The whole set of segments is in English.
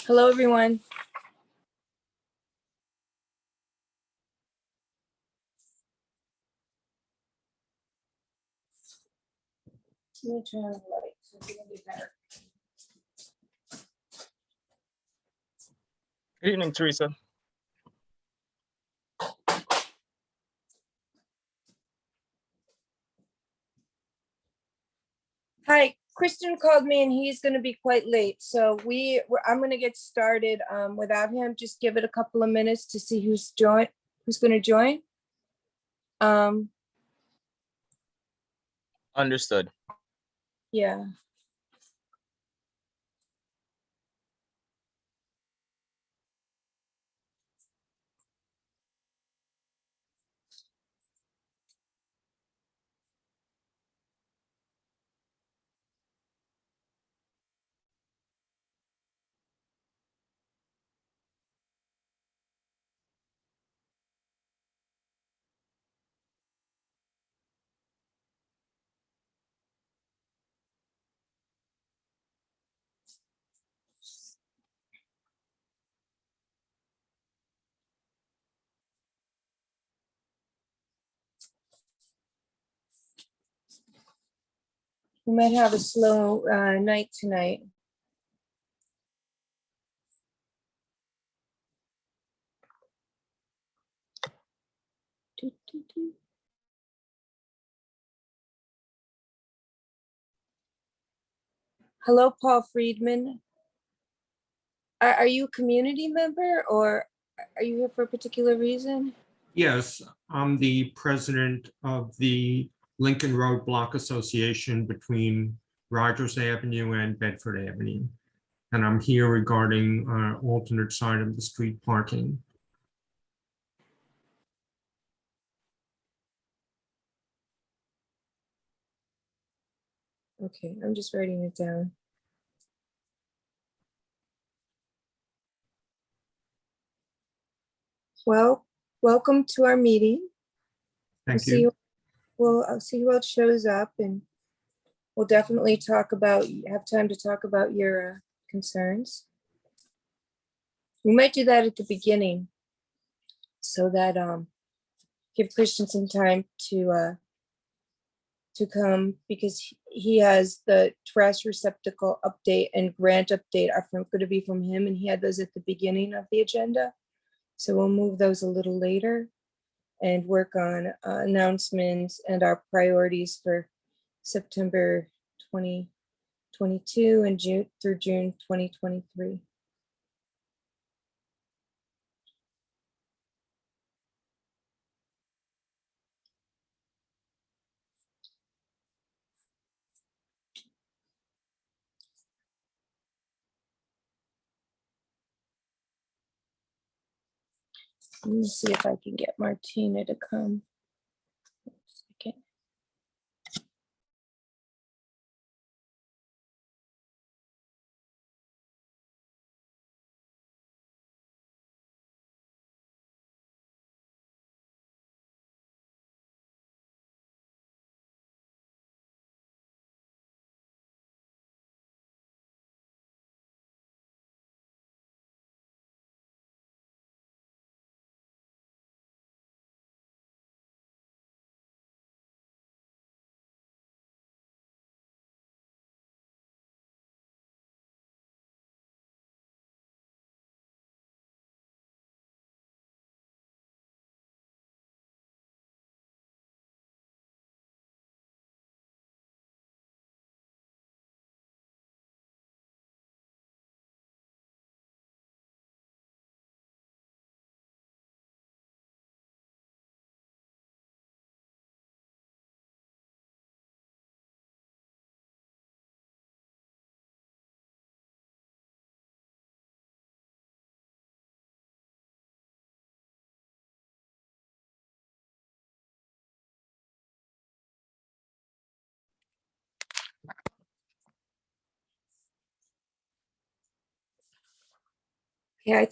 Hello, everyone. Let me turn on the light so it's gonna be better. Good evening, Teresa. Hi, Christian called me and he's gonna be quite late, so I'm gonna get started without him. Just give it a couple of minutes to see who's gonna join. Understood. Yeah. We might have a slow night tonight. Hello, Paul Friedman. Are you a community member or are you here for a particular reason? Yes, I'm the president of the Lincoln Road Block Association between Rogers Avenue and Bedford Avenue. And I'm here regarding alternate side of the street parking. Okay, I'm just writing it down. Well, welcome to our meeting. Thank you. I'll see who else shows up and we'll definitely have time to talk about your concerns. We might do that at the beginning so that give Christian some time to come because he has the trash receptacle update and grant update are going to be from him and he had those at the beginning of the agenda. So we'll move those a little later and work on announcements and our priorities for September 2022 and June through June 2023. Let me see if I can get Martina to come. Yeah,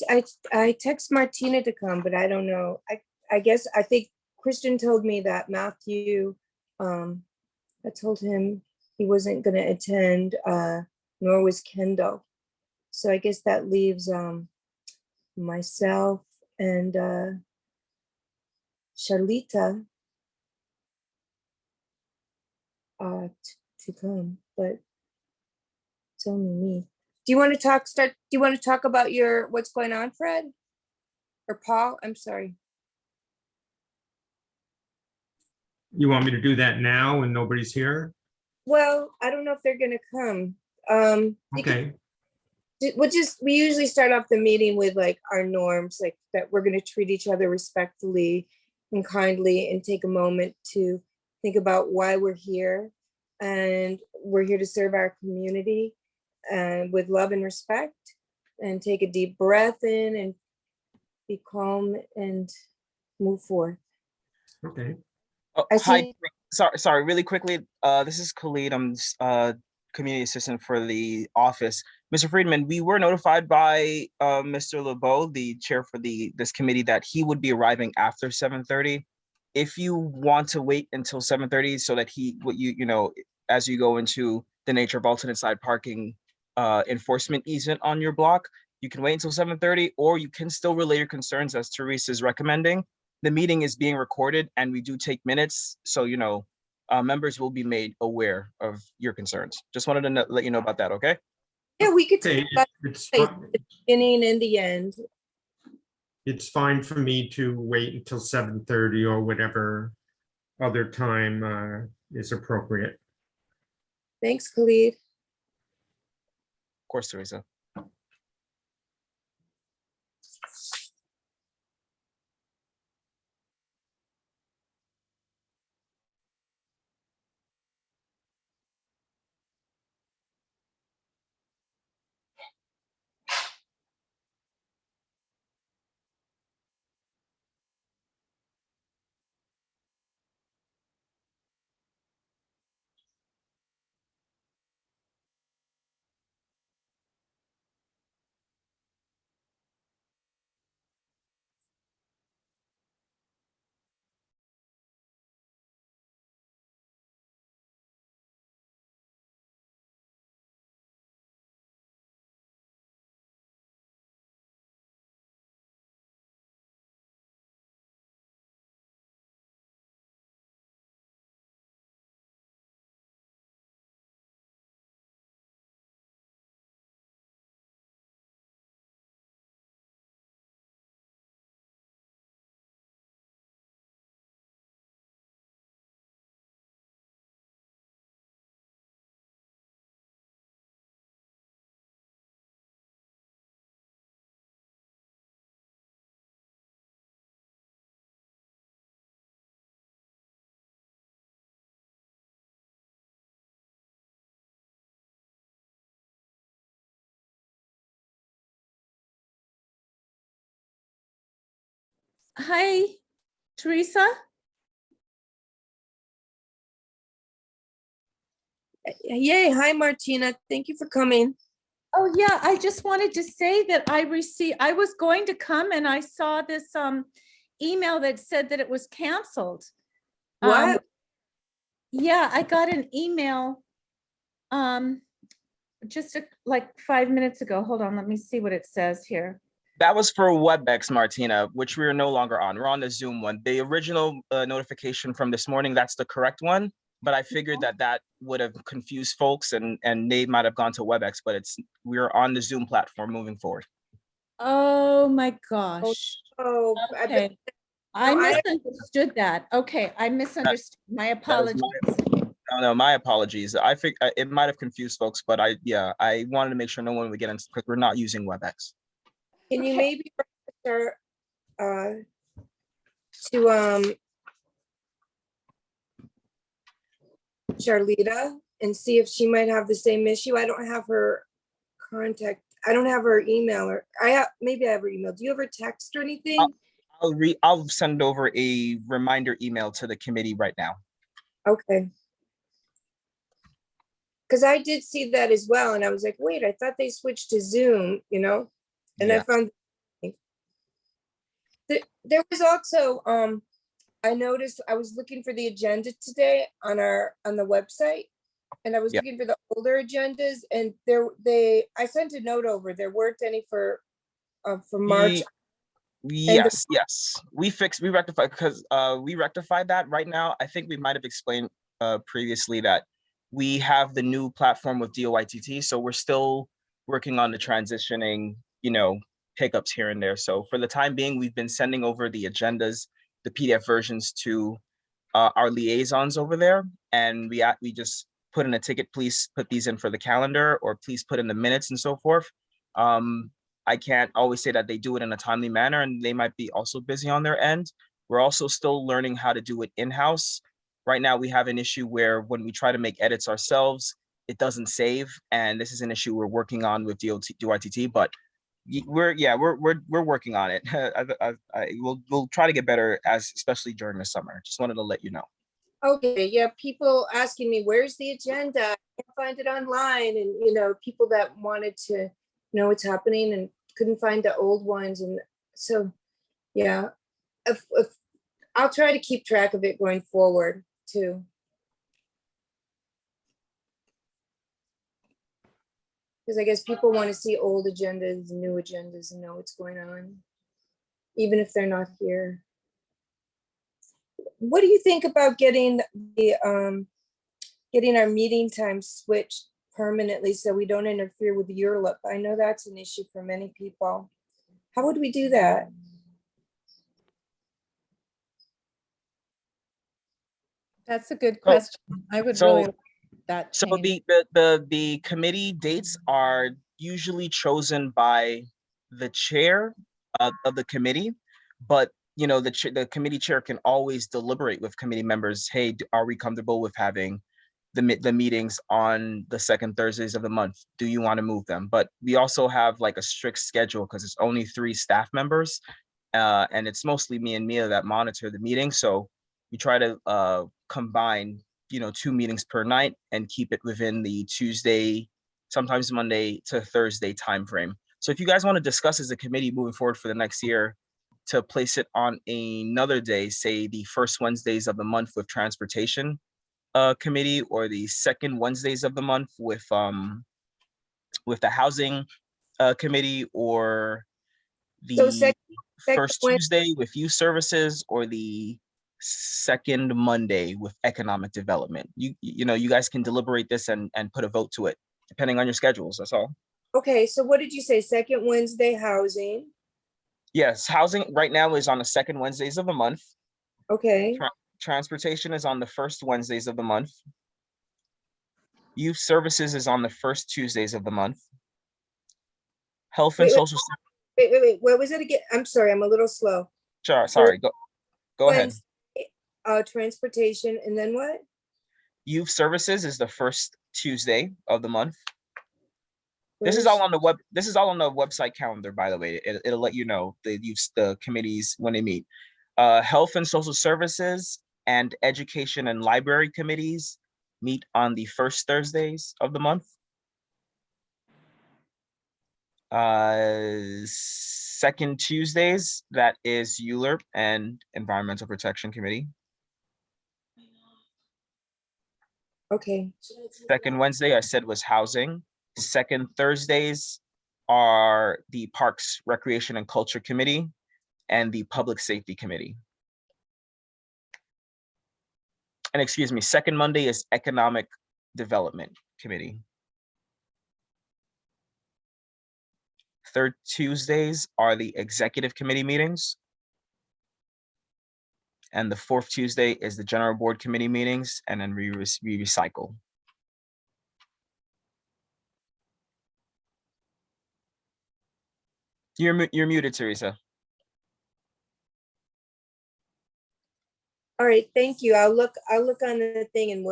I text Martina to come, but I don't know. I guess, I think Christian told me that Matthew, I told him he wasn't gonna attend, nor was Kendall. So I guess that leaves, myself and, Charlita, to come, but it's only me. Do you want to do you want to talk about what's going on, Fred? Or Paul? I'm sorry. You want me to do that now when nobody's here? Well, I don't know if they're gonna come. You could- Okay, we usually start off the meeting with like our norms, like that we're gonna treat each other respectfully and kindly and take a moment to think about why we're here. And we're here to serve our community and with love and respect, and take a deep breath in and be calm and move forward. okay. Oh, I hi, see. sorry, really quickly. This is Khalid. I'm community assistant for the office. Mr. Friedman, we were notified by Mr. LeBeau, the chair for this committee, that he would be arriving after 7:30. If you want to wait until 7:30 so that as you go into the nature of alternate side parking enforcement easement on your block, you can wait until 7:30, or you can still relay your concerns as Teresa is recommending. The meeting is being recorded and we do take minutes, so members will be made aware of your concerns. Just wanted to let you know about that, okay? Yeah, we could Okay, talk about it's the fine. beginning and the end. It's fine for me to wait until 7:30 or whatever other time is appropriate. Thanks, Khalid. Of course, Teresa. Hi, Teresa. Yay. Hi, Martina. Thank you for coming. Oh, yeah, I just wanted to say that I was going to come and I saw this email that said that it was canceled. What? Yeah, I got an email just like 5 minutes ago. Hold on, let me see what it says here. That was for WebEx, Martina, which we are no longer on. We're on the Zoom one. The original notification from this morning, that's the correct one. But I figured that would have confused folks and they might have gone to WebEx, but we're on the Zoom platform moving forward. Oh my gosh. Oh, Okay. I No, misunderstood that. Okay, I misunderstood. My apologies. No, my apologies. I think it might have confused folks, but I wanted to make sure no one would get into, because we're not using WebEx. can you Okay. maybe register to Charlita and see if she might have the same issue? I don't have her contact. I don't have her email, or maybe I have her email. Do you have her text or anything? I'll send over a reminder email to the committee right now. Okay. Because I did see that as well, and I was like, wait, I thought they switched to Zoom, and I Yeah. found There was also, I noticed, I was looking for the agenda today on the website. And I was Yeah. looking for the older agendas and I sent a note over, there weren't any for March. Yes, yes. We rectified because we rectified that right now. I think we might have explained previously that we have the new platform with DOITT, so we're still working on the transitioning, hiccups here and there. So for the time being, we've been sending over the agendas, the PDF versions to our liaisons over there, and we just put in a ticket, please put these in for the calendar, or please put in the minutes and so forth. I can't always say that they do it in a timely manner, and they might be also busy on their end. We're also still learning how to do it in-house. Right now, we have an issue where when we try to make edits ourselves, it doesn't save, and this is an issue we're working on with DOITT, but we're working on it. We'll try to get better, especially during the summer. Just wanted to let you know. Okay, yeah, people asking me, where's the agenda? I can't find it online, and people that wanted to know what's happening and couldn't find the old ones, and so, yeah. If I'll try to keep track of it going forward too. Because I guess people want to see old agendas, new agendas, and know what's going on, even if they're not here. What do you think about getting our meeting time switched permanently so we don't interfere with URLIP? I know that's an issue for many people. How would we do that? That's a good question. I would really like that So change. the committee dates are usually chosen by the chair of the committee, but the committee chair can always deliberate with committee members. Hey, are we comfortable with having the meetings on the second Thursdays of the month? Do you want to move them? But we also have like a strict schedule because it's only 3 staff members, and it's mostly me and Mia that monitor the meeting. So we try to combine 2 meetings per night and keep it within the Tuesday, sometimes Monday to Thursday timeframe. So if you guys want to discuss as a committee moving forward for the next year to place it on another day, say the first Wednesdays of the month with transportation committee, or the second Wednesdays of the month with the housing committee, or So the first Wednesday. Tuesday with youth services, or the second Monday with economic development. You guys can deliberate this and put a vote to it depending on your schedules. That's all. Okay, so what did you say? Second Wednesday housing? Yes, housing right now is on the second Wednesdays of the month. Okay, Transportation is on the first Wednesdays of the month. Youth services is on the first Tuesdays of the month. Health and Wait, social. wait. What was it again? I'm sorry, I'm a little slow. Sorry. Go ahead. Transportation, and then what? Youth services is the first Tuesday of the month. This is all on the website calendar, by the way. It'll let you know the committees when they meet. Health and social services and education and library committees meet on the first Thursdays of the month. Second Tuesdays, that is ULURP and Environmental Protection Committee. Okay, Second Wednesday, I said, was housing. Second Thursdays are the Parks, Recreation and Culture Committee and the Public Safety Committee. And excuse me, second Monday is Economic Development Committee. Third Tuesdays are the Executive Committee meetings. And the fourth Tuesday is the General Board Committee meetings, and then we recycle. You're muted, Teresa. all right, thank you. I'll look on the thing and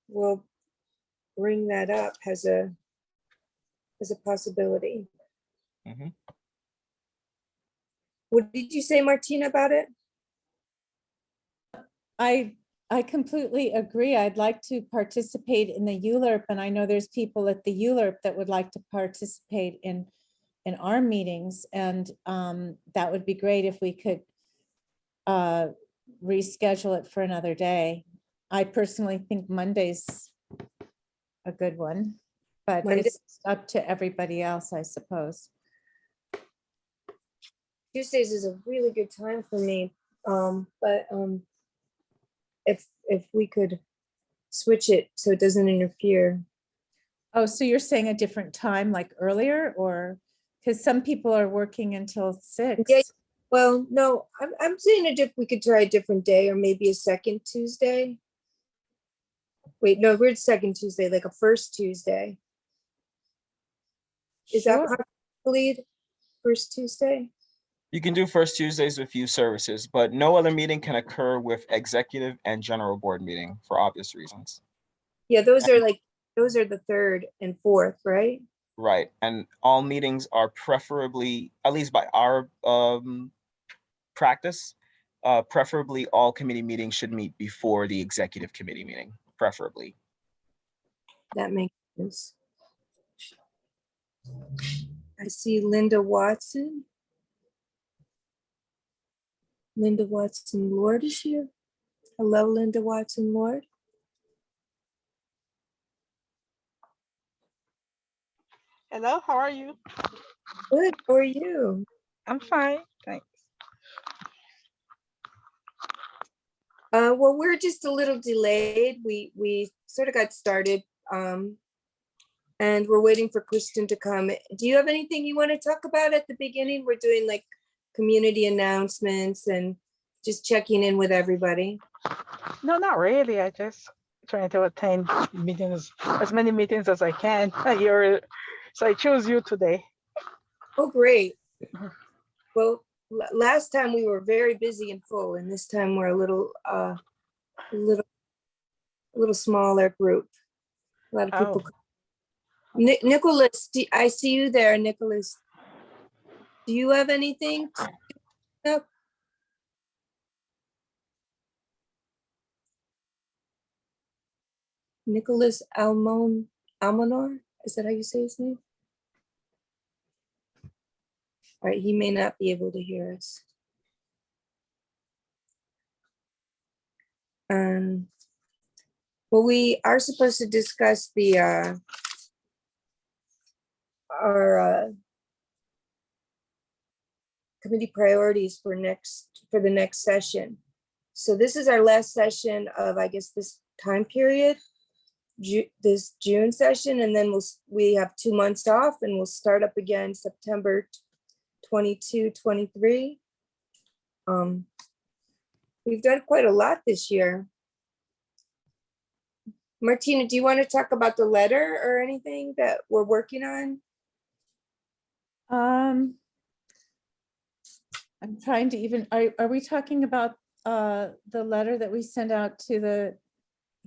we'll bring that up as a possibility. Mhm. What did you say, Martina, about it? I completely agree. I'd like to participate in the ULURP, and I know there's people at the ULURP that would like to participate in in our meetings, and that would be great if we could reschedule it for another day. I personally think Monday's a good one, but Monday- it's up to everybody else, I suppose. Tuesdays is a really good time for me. But if we could switch it so it doesn't interfere. Oh, so you're saying a different time, like earlier, or, because some people are working until 6. Yeah. Well, no, I'm saying if we could try a different day or maybe a second Tuesday. Wait, no, we're second Tuesday, like a first Tuesday. Is that Sure. possible, first Tuesday? You can do first Tuesdays with youth services, but no other meeting can occur with executive and general board meeting for obvious reasons. Yeah, those are the third and fourth, right? Right, and all meetings are preferably, at least by our practice, preferably all committee meetings should meet before the executive committee meeting, preferably. That makes sense. I see Linda Watson. Linda Watson Lord is here. Hello, Linda Watson Lord. Hello, how are you? Good, how are you? I'm fine, thanks. Well, we're just a little delayed. We sort of got started, and we're waiting for Kristen to come. Do you have anything you want to talk about at the beginning? We're doing like community announcements and just checking in with everybody. No, not really. I just trying to attend meetings, as many meetings as I can. So I chose you today. Oh, great. Well, last time we were very busy and full, and this time we're a little smaller group. A lot of people. Nicholas, I see you there, Nicholas. Do you have anything? Up? Nicholas Almonor, is that how you say his name? All right, he may not be able to hear us. Well, we are supposed to discuss our committee priorities for the next session. So this is our last session of, I guess, this time period, this June session, and then we have 2 months off, and we'll start up again September 22, 23. We've done quite a lot this year. Martina, do you want to talk about the letter or anything that we're working on? I'm trying to even, are we talking about the letter that we sent out to the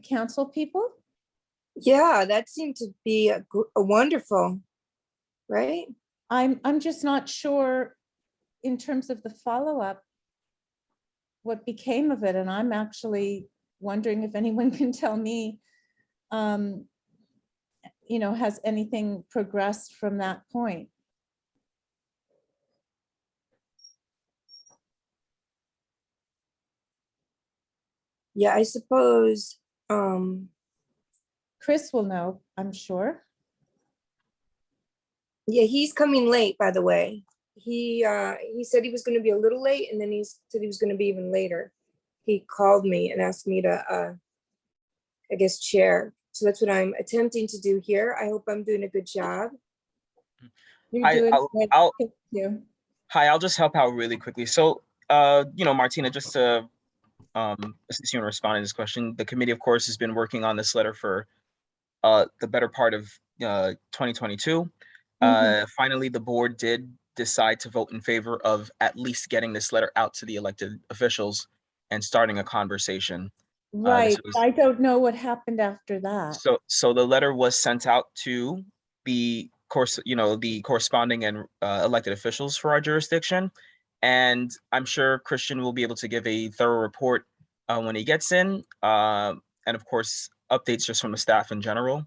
council people? Yeah, that seemed to be a wonderful, right? I'm just not sure in terms of the follow-up what became of it, and I'm actually wondering if anyone can tell me, has anything progressed from that point? Yeah, I suppose. Chris will know, I'm sure. Yeah, he's coming late, by the way. He said he was going to be a little late, and then he said he was going to be even later. He called me and asked me to, I guess, chair. So that's what I'm attempting to do here. I hope I'm doing a good job. You're doing good. Thank you. Hi, I'll just help out really quickly. So, Martina, just to assist you in responding to this question, the committee, of course, has been working on this letter for the better part of 2022. Finally, the board did decide to vote in favor of at least getting this letter out to the elected officials and starting a conversation. Right. I don't know what happened after that. So the letter was sent out to the corresponding and elected officials for our jurisdiction. And I'm sure Christian will be able to give a thorough report when he gets in. And of course, updates just from the staff in general.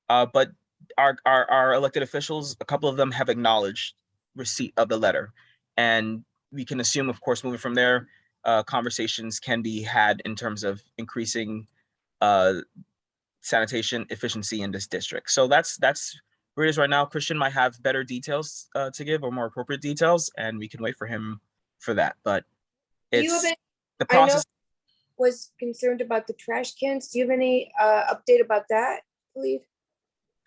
But our elected officials, a couple of them have acknowledged receipt of the letter. And we can assume, of course, moving from there, conversations can be had in terms of increasing sanitation efficiency in this district. So that's where it is right now. Christian might have better details to give, or more appropriate details, and we can wait for him for that. But Do you have it's any- the I know- process. Was concerned about the trash cans. Do you have any update about that, Khalid?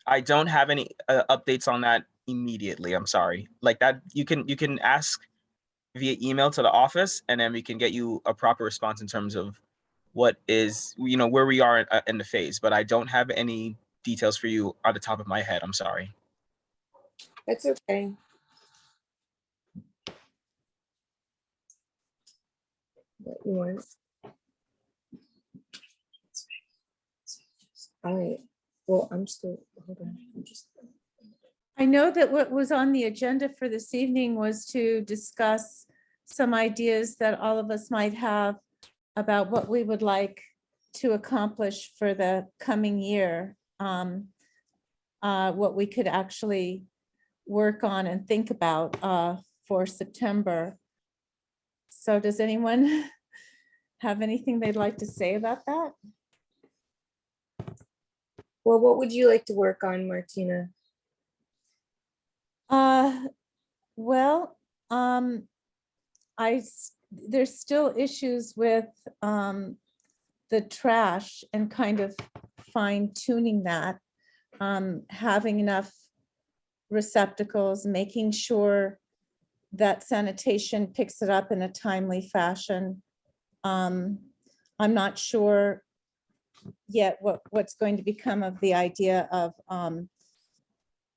I don't have any updates on that immediately. I'm sorry. Like that, you can ask via email to the office, and then we can get you a proper response in terms of what is, where we are in the phase. But I don't have any details for you on the top of my head. I'm sorry. That's okay. What you want? All right. Well, I'm still, hold on. I'm just. I know that what was on the agenda for this evening was to discuss some ideas that all of us might have about what we would like to accomplish for the coming year. What we could actually work on and think about for September. So does anyone have anything they'd like to say about that? Well, what would you like to work on, Martina? Well, there's still issues with the trash and kind of fine tuning that. Having enough receptacles, making sure that sanitation picks it up in a timely fashion. I'm not sure yet what's going to become of the idea of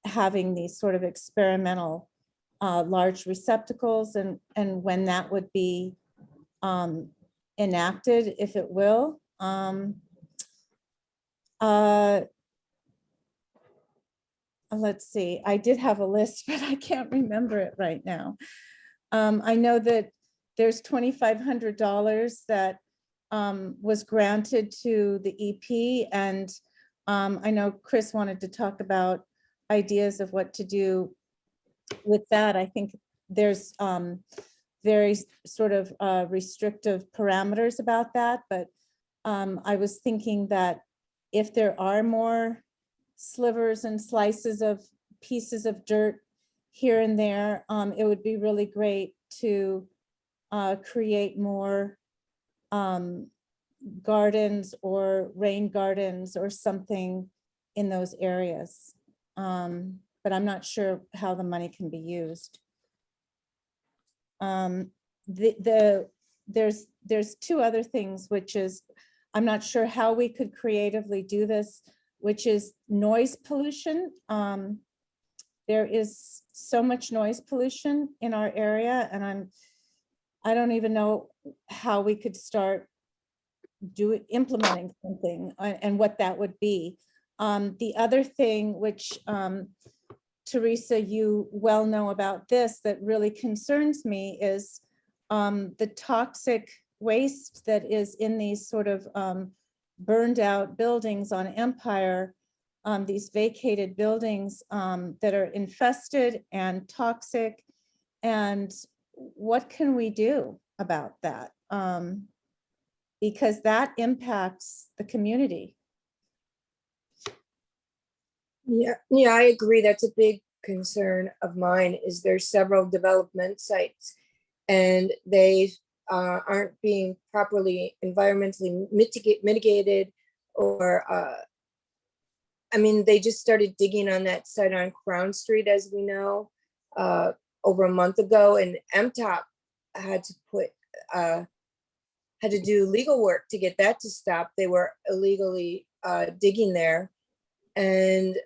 having these sort of experimental large receptacles, and when that would be enacted, if it will. Let's see, I did have a list, but I can't remember it right now. I know that there's $2,500 that was granted to the EP, and I know Chris wanted to talk about ideas of what to do with that. I think there's very sort of restrictive parameters about that, but I was thinking that if there are more slivers and slices of pieces of dirt here and there, it would be really great to create more gardens or rain gardens or something in those areas. But I'm not sure how the money can be used. There's two other things, which is, I'm not sure how we could creatively do this, which is noise pollution. There is so much noise pollution in our area, and I don't even know how we could start implementing something and what that would be. The other thing, which Teresa, you well know about this, that really concerns me is the toxic waste that is in these sort of burned out buildings on Empire, these vacated buildings that are infested and toxic. And what can we do about that? Because that impacts the community. Yeah, I agree. That's a big concern of mine. Is there's several development sites, and they aren't being properly environmentally mitigated, or I mean, they just started digging on that site on Crown Street, as we know, over a month ago, and MTOP had to do legal work to get that to stop. They were illegally digging there. And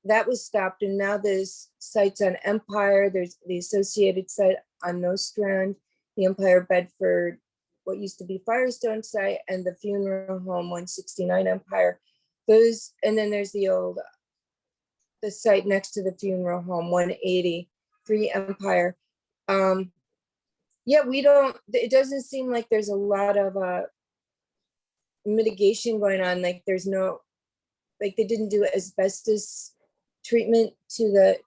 that was stopped, and now there's sites on Empire, there's the associated site on Nostrand, the Empire Bedford, what used to be Firestone site, and the funeral home 169 Empire. Those, and then there's the site next to the funeral home 183 Empire. Yeah, it doesn't seem like there's a lot of mitigation going on. Like there's no, like they didn't do asbestos treatment to the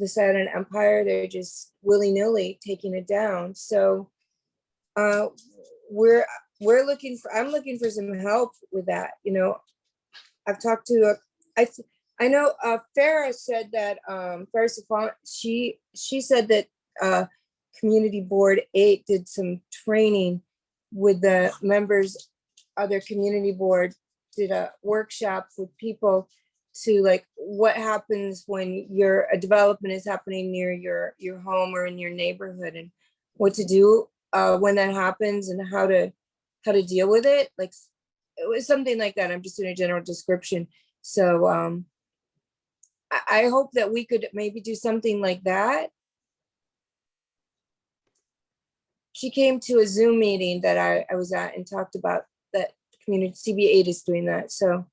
Saturn Empire. They're just willy-nilly taking it down. So we're I'm looking for some help with that. You know, I've talked to I know Farah said that Farah Safan, she said that Community Board 8 did some training with the members of their community board, did a workshop with people to like what happens when a development is happening near your home or in your neighborhood, and what to do when that happens, and how to deal with it. Like it was something like that. I'm just doing a general description. So I hope that we could maybe do something like that. She came to a Zoom meeting that I was at and talked about that community CB8 is doing that. So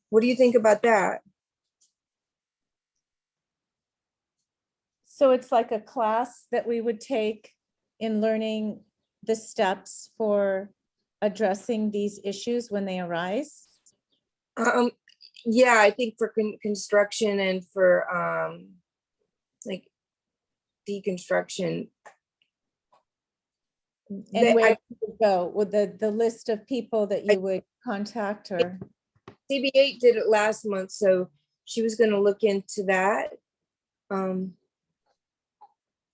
what do you think about that? So it's like a class that we would take in learning the steps for addressing these issues when they arise? Yeah, I think for construction and for like deconstruction. And where you would go with the list of people that you would contact, or? CB8 did it last month, so she was gonna look into that.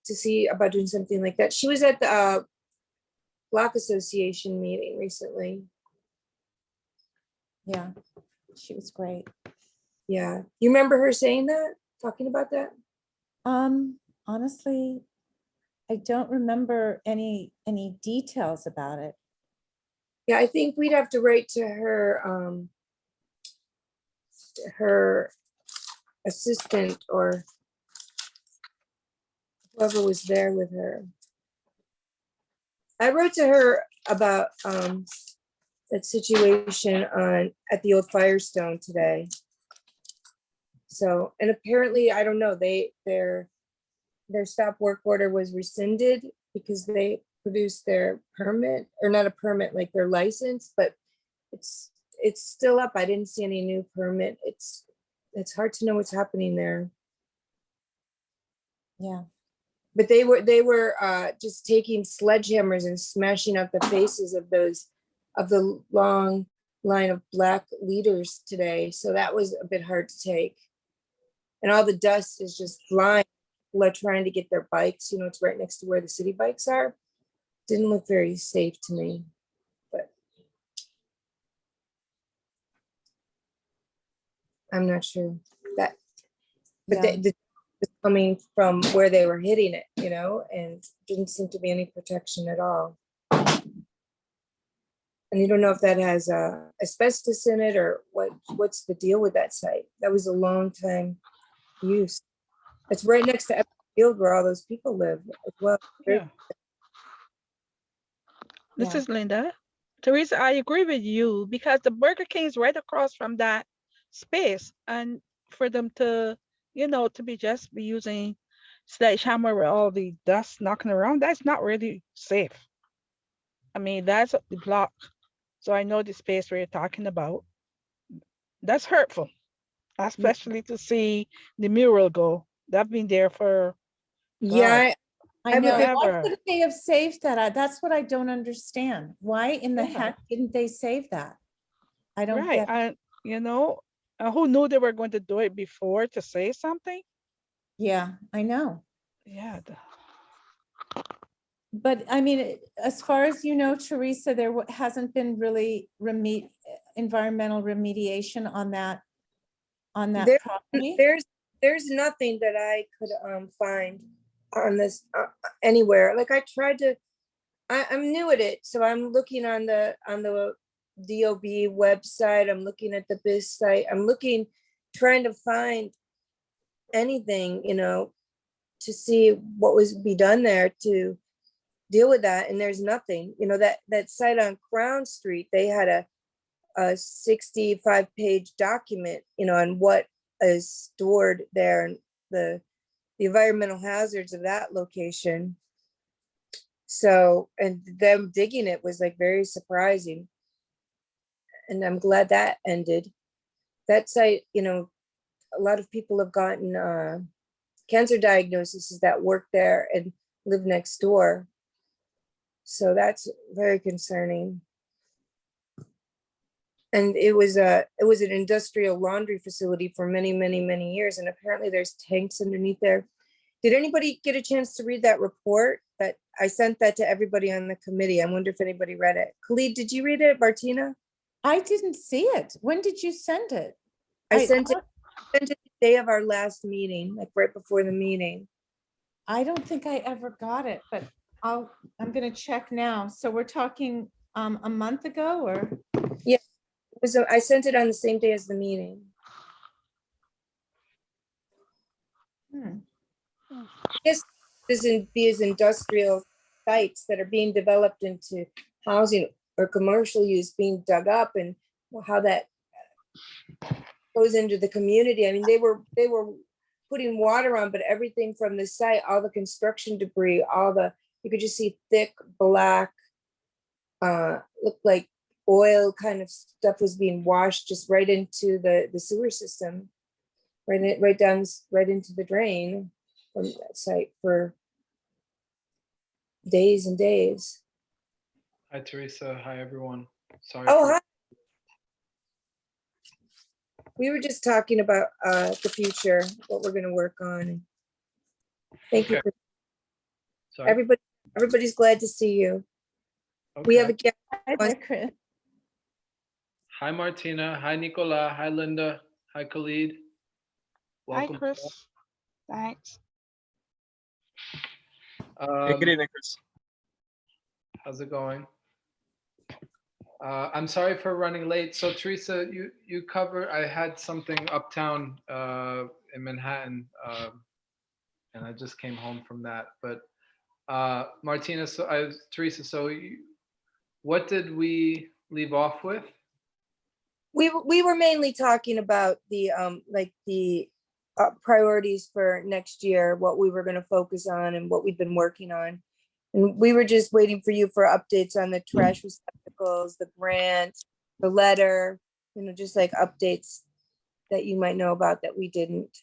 To see about doing something like that. She was at the Block Association meeting recently. Yeah, she was great. Yeah, you remember her saying that, talking about that? Honestly, I don't remember any details about it. Yeah, I think we'd have to write to her assistant or whoever was there with her. I wrote to her about that situation at the old Firestone today. So, and apparently, I don't know, their stop work order was rescinded because they produced their permit, or not a permit, like their license, but it's still up. I didn't see any new permit. It's hard to know what's happening there. Yeah. But they were just taking sledgehammers and smashing out the faces of the long line of Black leaders today. So that was a bit hard to take. And all the dust is just flying. People are trying to get their bikes. You know, it's right next to where the city bikes are. Didn't look very safe to me. But I'm not sure that. But Yeah. the was coming from where they were hitting it, you know, and didn't seem to be any protection at all. And you don't know if that has asbestos in it or what's the deal with that site. That was a long time use. It's right next to Epps Field where all those people live as well. Yeah. This Yeah. is Linda. Teresa, I agree with you because the Burger King is right across from that space. And for them to, to be using sledgehammer with all the dust knocking around, that's not really safe. I mean, that's the block. So I know the space where you're talking about. That's hurtful, especially to see the mural go. That's been there for Yeah, I know. Why Forever. couldn't they have saved that? That's what I don't understand. Why in the Yeah. heck didn't they save that? I don't right. get. And who knew they were going to do it before to say something? Yeah, I know. Yeah. But I mean, as far as you know, Teresa, there hasn't been really environmental remediation on that There- property. there's nothing that I could find on this anywhere. Like I tried to, I'm new at it, so I'm looking on the DOB website. I'm looking at the BIS site. I'm trying to find anything, to see what was be done there to deal with that. And there's nothing. That site on Crown Street, they had a 65-page document, on what is stored there and the environmental hazards of that location. So, and them digging it was like very surprising. And I'm glad that ended. That site, a lot of people have gotten cancer diagnoses that work there and live next door. So that's very concerning. And it was an industrial laundry facility for many, many, many years. And apparently there's tanks underneath there. Did anybody get a chance to read that report? That I sent that to everybody on the committee. I wonder if anybody read it. Khalid, did you read it? Martina? I didn't see it. When did you send it? I sent it the day of our last meeting, like right before the meeting. I don't think I ever got it, but I'm gonna check now. So we're talking a month ago or? I sent it on the same day as the meeting. Hmm. Yes, these industrial sites that are being developed into housing or commercial use being dug up, and how that goes into the community. I mean, they were putting water on, but everything from the site, all the construction debris, you could just see thick black, looked like oil kind of stuff was being washed just right into the sewer system, right into the drain from that site for days and days. Hi, Teresa. Hi, everyone. Sorry. Oh, hi. We were just talking about the future, what we're gonna work on. Thank you. Okay. For Sorry. everybody's glad to see you. We have a Okay. guest. Hi there, Chris. Hi, Martina. Hi, Nicola. Hi, Linda. Hi, Khalid. Hi, Welcome. Chris. Thanks. Hey, good evening, Chris. How's it going? I'm sorry for running late. So Teresa, you cover, I had something uptown in Manhattan, and I just came home from that. But Martina, Teresa, what did we leave off with? We were mainly talking about the priorities for next year, what we were gonna focus on and what we've been working on. And we were just waiting for you for updates on the trash receptacles, the grant, the letter, just like updates that you might know about that we didn't.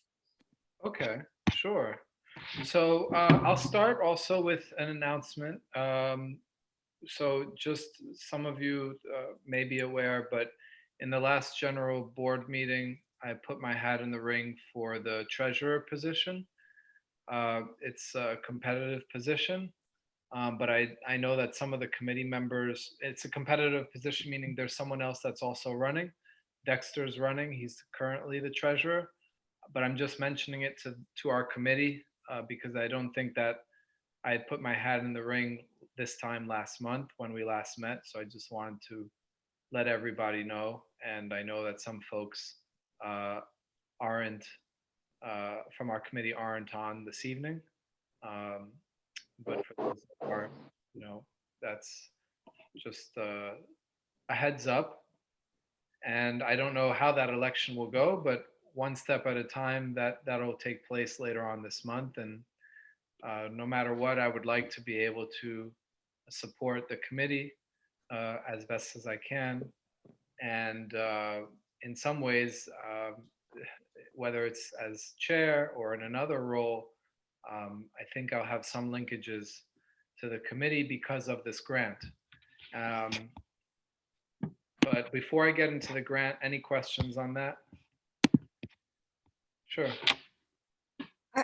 Okay, sure. So I'll start also with an announcement. So just some of you may be aware, but in the last general board meeting, I put my hat in the ring for the treasurer position. It's a competitive position. But I know that some of the committee members, it's a competitive position, meaning there's someone else that's also running. Dexter's running, he's currently the treasurer, but I'm just mentioning it to our committee because I don't think that I had put my hat in the ring this time last month when we last met. So I just wanted to let everybody know. And I know that some folks aren't, from our committee aren't on this evening. But for those that are, that's just a heads up. And I don't know how that election will go, but one step at a time, that'll take place later on this month. And no matter what, I would like to be able to support the committee as best as I can. And in some ways, whether it's as chair or in another role, I think I'll have some linkages to the committee because of this grant. But before I get into the grant, any questions on that? Sure.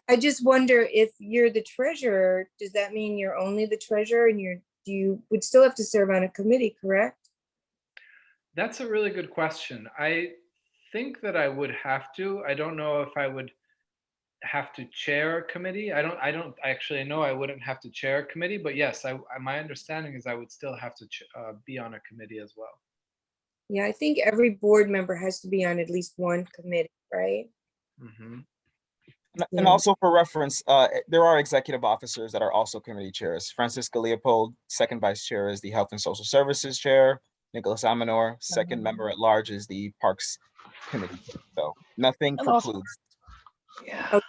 I just wonder, if you're the treasurer, does that mean you're only the treasurer and you would still have to serve on a committee, correct? That's a really good question. I think that I would have to. I don't know if I would have to chair a committee. I don't actually know I wouldn't have to chair a committee, but yes, my understanding is I would still have to be on a committee as well. Yeah, I think every board member has to be on at least one committee, right? Mm-hmm. And also for reference, there are executive officers that are also committee chairs. Francisca Leopold, second vice chair, is the Health and Social Services chair. Nicholas Amanor, second member at large, is the Parks Committee. So nothing And also- precludes. Oh,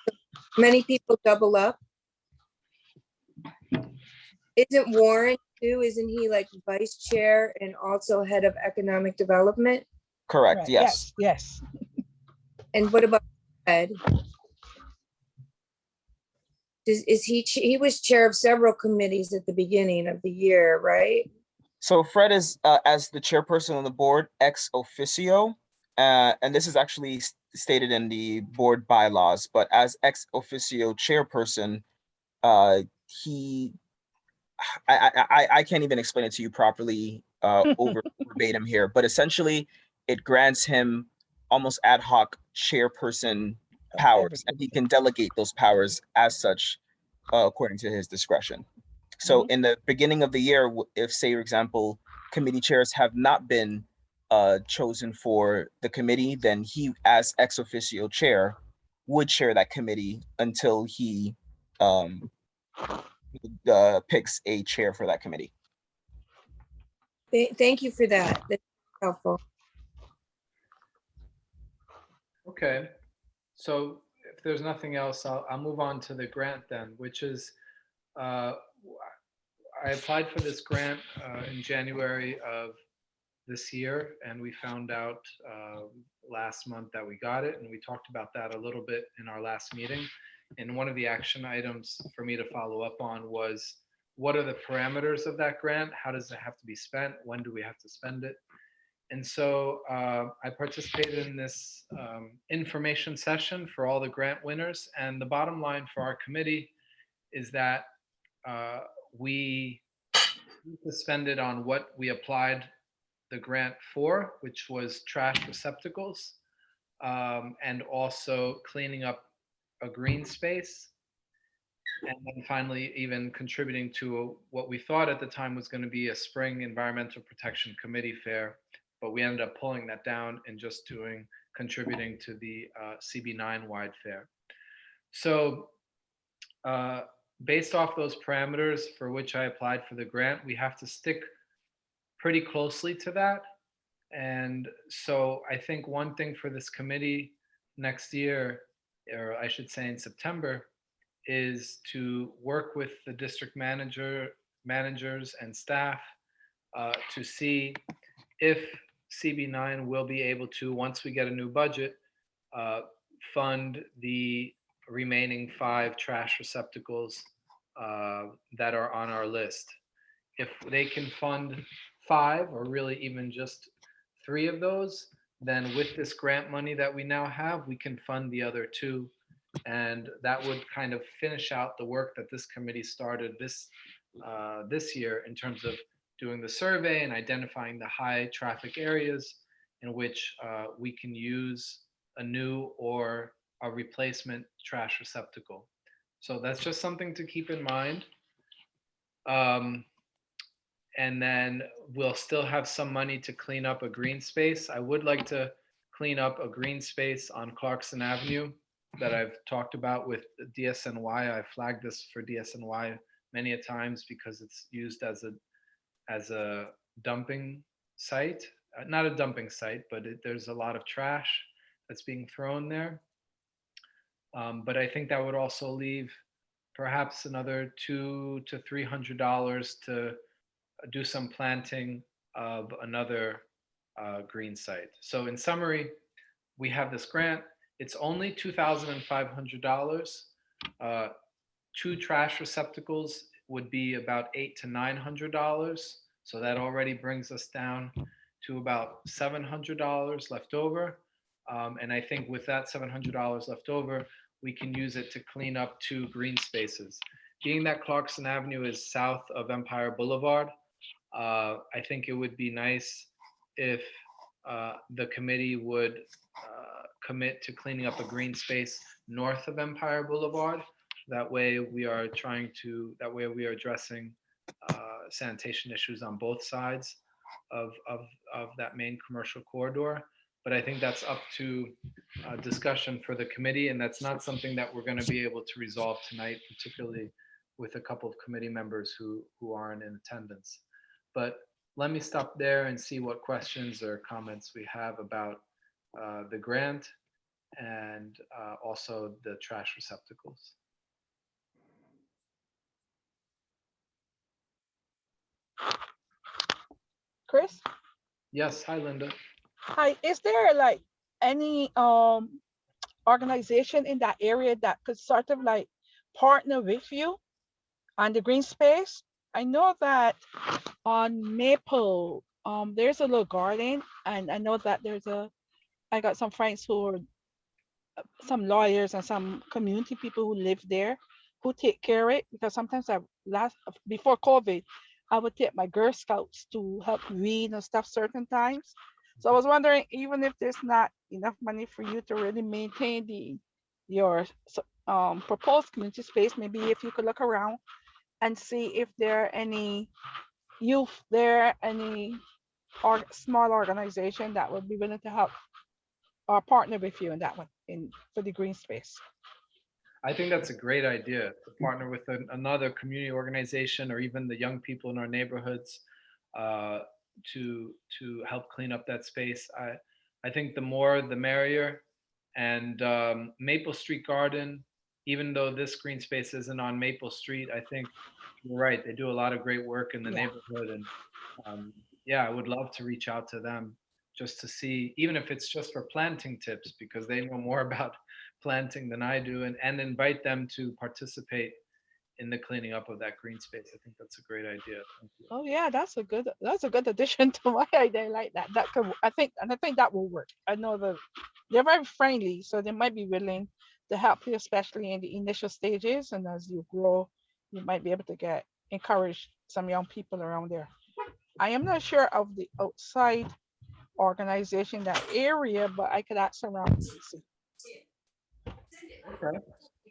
many people double up. Isn't Warren too? Isn't he like vice chair and also head of economic development? Correct, Right, yes. Yes. And what about Ed. Is he was chair of several committees at the beginning of the year, right? So Fred is, as the chairperson of the board, ex officio, and this is actually stated in the board bylaws, but as ex officio chairperson, he, I can't even explain it to you properly, over verbatim here, but essentially it grants him almost ad hoc chairperson powers, and he can delegate those powers as such, according to his discretion. So in the beginning of the year, if, say, for example, committee chairs have not been chosen for the committee, then he, as ex officio chair, would chair that committee until he um, picks a chair for that committee. Thank you for that. That's helpful. Okay, so if there's nothing else, I'll move on to the grant then, which is, I applied for this grant in January of this year, and we found out last month that we got it, and we talked about that a little bit in our last meeting. And one of the action items for me to follow up on was, what are the parameters of that grant? How does it have to be spent? When do we have to spend it? And so I participated in this information session for all the grant winners. And the bottom line for our committee is that we need to spend it on what we applied the grant for, which was trash receptacles, and also cleaning up a green space. And then finally, even contributing to what we thought at the time was going to be a spring environmental protection committee fair, but we ended up pulling that down and just contributing to the CB9 wide fair. So based off those parameters for which I applied for the grant, we have to stick pretty closely to that. And so I think one thing for this committee next year, or I should say in September, is to work with the district managers and staff to see if CB9 will be able to, once we get a new budget, fund the remaining 5 trash receptacles that are on our list. If they can fund 5, or really even just 3 of those, then with this grant money that we now have, we can fund the other 2. And that would kind of finish out the work that this committee started this year in terms of doing the survey and identifying the high traffic areas in which we can use a new or a replacement trash receptacle. So that's just something to keep in mind. And then we'll still have some money to clean up a green space. I would like to clean up a green space on Clarkson Avenue that I've talked about with DSNY. I flagged this for DSNY many a times because it's used as a dumping site. Not a dumping site, but there's a lot of trash that's being thrown there. But I think that would also leave perhaps another $200 to $300 to do some planting of another green site. So in summary, we have this grant. It's only $2,500. 2 trash receptacles would be about $800 to $900. So that already brings us down to about $700 left over. And I think with that $700 left over, we can use it to clean up 2 green spaces. Being that Clarkson Avenue is south of Empire Boulevard, I think it would be nice if the committee would commit to cleaning up a green space north of Empire Boulevard. That way we are addressing sanitation issues on both sides of that main commercial corridor. But I think that's up to discussion for the committee, and that's not something that we're going to be able to resolve tonight, particularly with a couple of committee members who aren't in attendance. But let me stop there and see what questions or comments we have about the grant and also the trash receptacles. Chris? Yes, hi, Linda. Hi, is there like any organization in that area that could sort of like partner with you on the green space? I know that on Maple, there's a little garden, and I know that I got some friends who are some lawyers and some community people who live there who take care of it, because sometimes before COVID, I would take my Girl Scouts to help read and stuff certain times. So I was wondering, even if there's not enough money for you to really maintain your proposed community space, maybe if you could look around and see if there are any youth there, any small organization that would be willing to help or partner with you in that one for the green space. I think that's a great idea to partner with another community organization or even the young people in our neighborhoods to help clean up that space. I think the more the merrier. And Maple Street Garden, even though this green space isn't on Maple Street, I think you're right. They do a lot of great work in the neighborhood, and yeah, I would love to reach out to them just to see, even if it's just for planting tips, because they know more about planting than I do, and invite them to participate in the cleaning up of that green space. I think that's a great idea. Thank you. Oh yeah, that's a good addition to my idea. Like that. That could, I think that will work. I know that they're very friendly, so they might be willing to help you, especially in the initial stages. And as you grow, you might be able to encourage some young people around there. I am not sure of the outside organization, that area, but I could ask around and see. Okay.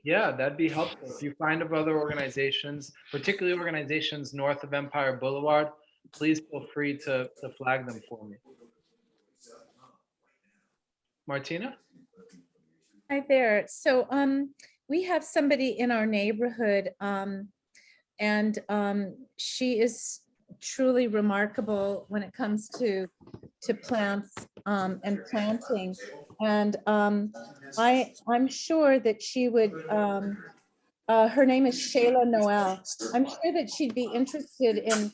Yeah, that'd be helpful. If you find of other organizations, particularly organizations north of Empire Boulevard, please feel free to flag them for me. Martina? Hi there. So we have somebody in our neighborhood, and she is truly remarkable when it comes to plants and planting. And I'm sure that she would, her name is Shayla Noel. I'm sure that she'd be interested in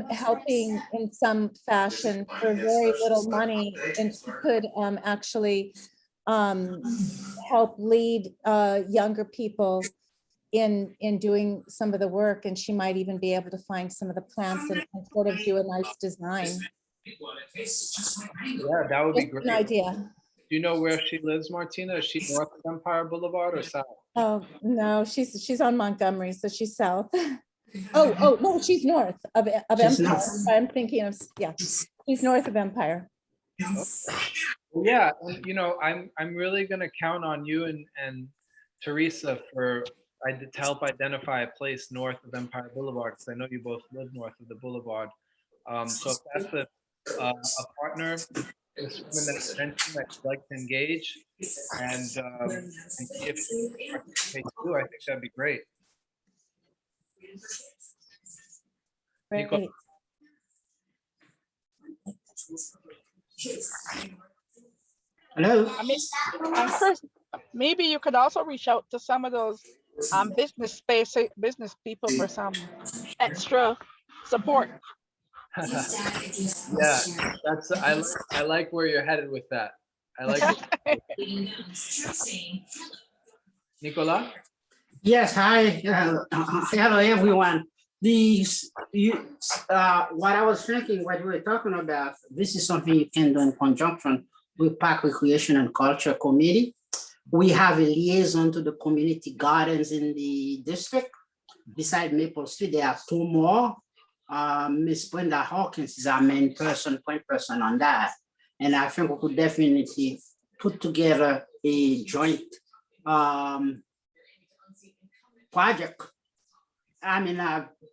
helping in some fashion for very little money, and she could actually help lead younger people in doing some of the work, and she might even be able to find some of the plants and sort of do a nice design. Yeah, that would be Just great. an idea. Do you know where she lives, Martina? Is she north of Empire Boulevard or south? Oh, no, she's on Montgomery, so she's south. Oh, no, she's north of Empire. I'm thinking of, yeah, she's north of Empire. Well, yeah, and, you know, I'm really gonna count on you and Teresa to help identify a place north of Empire Boulevard, because I know you both live north of the boulevard. So if that's a partner, this woman that you mentioned that you'd like to engage and see if they participate too, I think that'd be great. Nico? Great. Hello. I mean, Chris, maybe you could also reach out to some of those business people for some extra support. Yeah, I like where you're headed with that. I like it. Nicola? Yes. Hi. Hello, everyone. What I was thinking, what we were talking about, this is something you can do in conjunction with Park Recreation and Culture Committee. We have a liaison to the community gardens in the district. Beside Maple Street, there are two more. Miss Brenda Hawkins is our main point person on that. And I think we could definitely put together a joint project.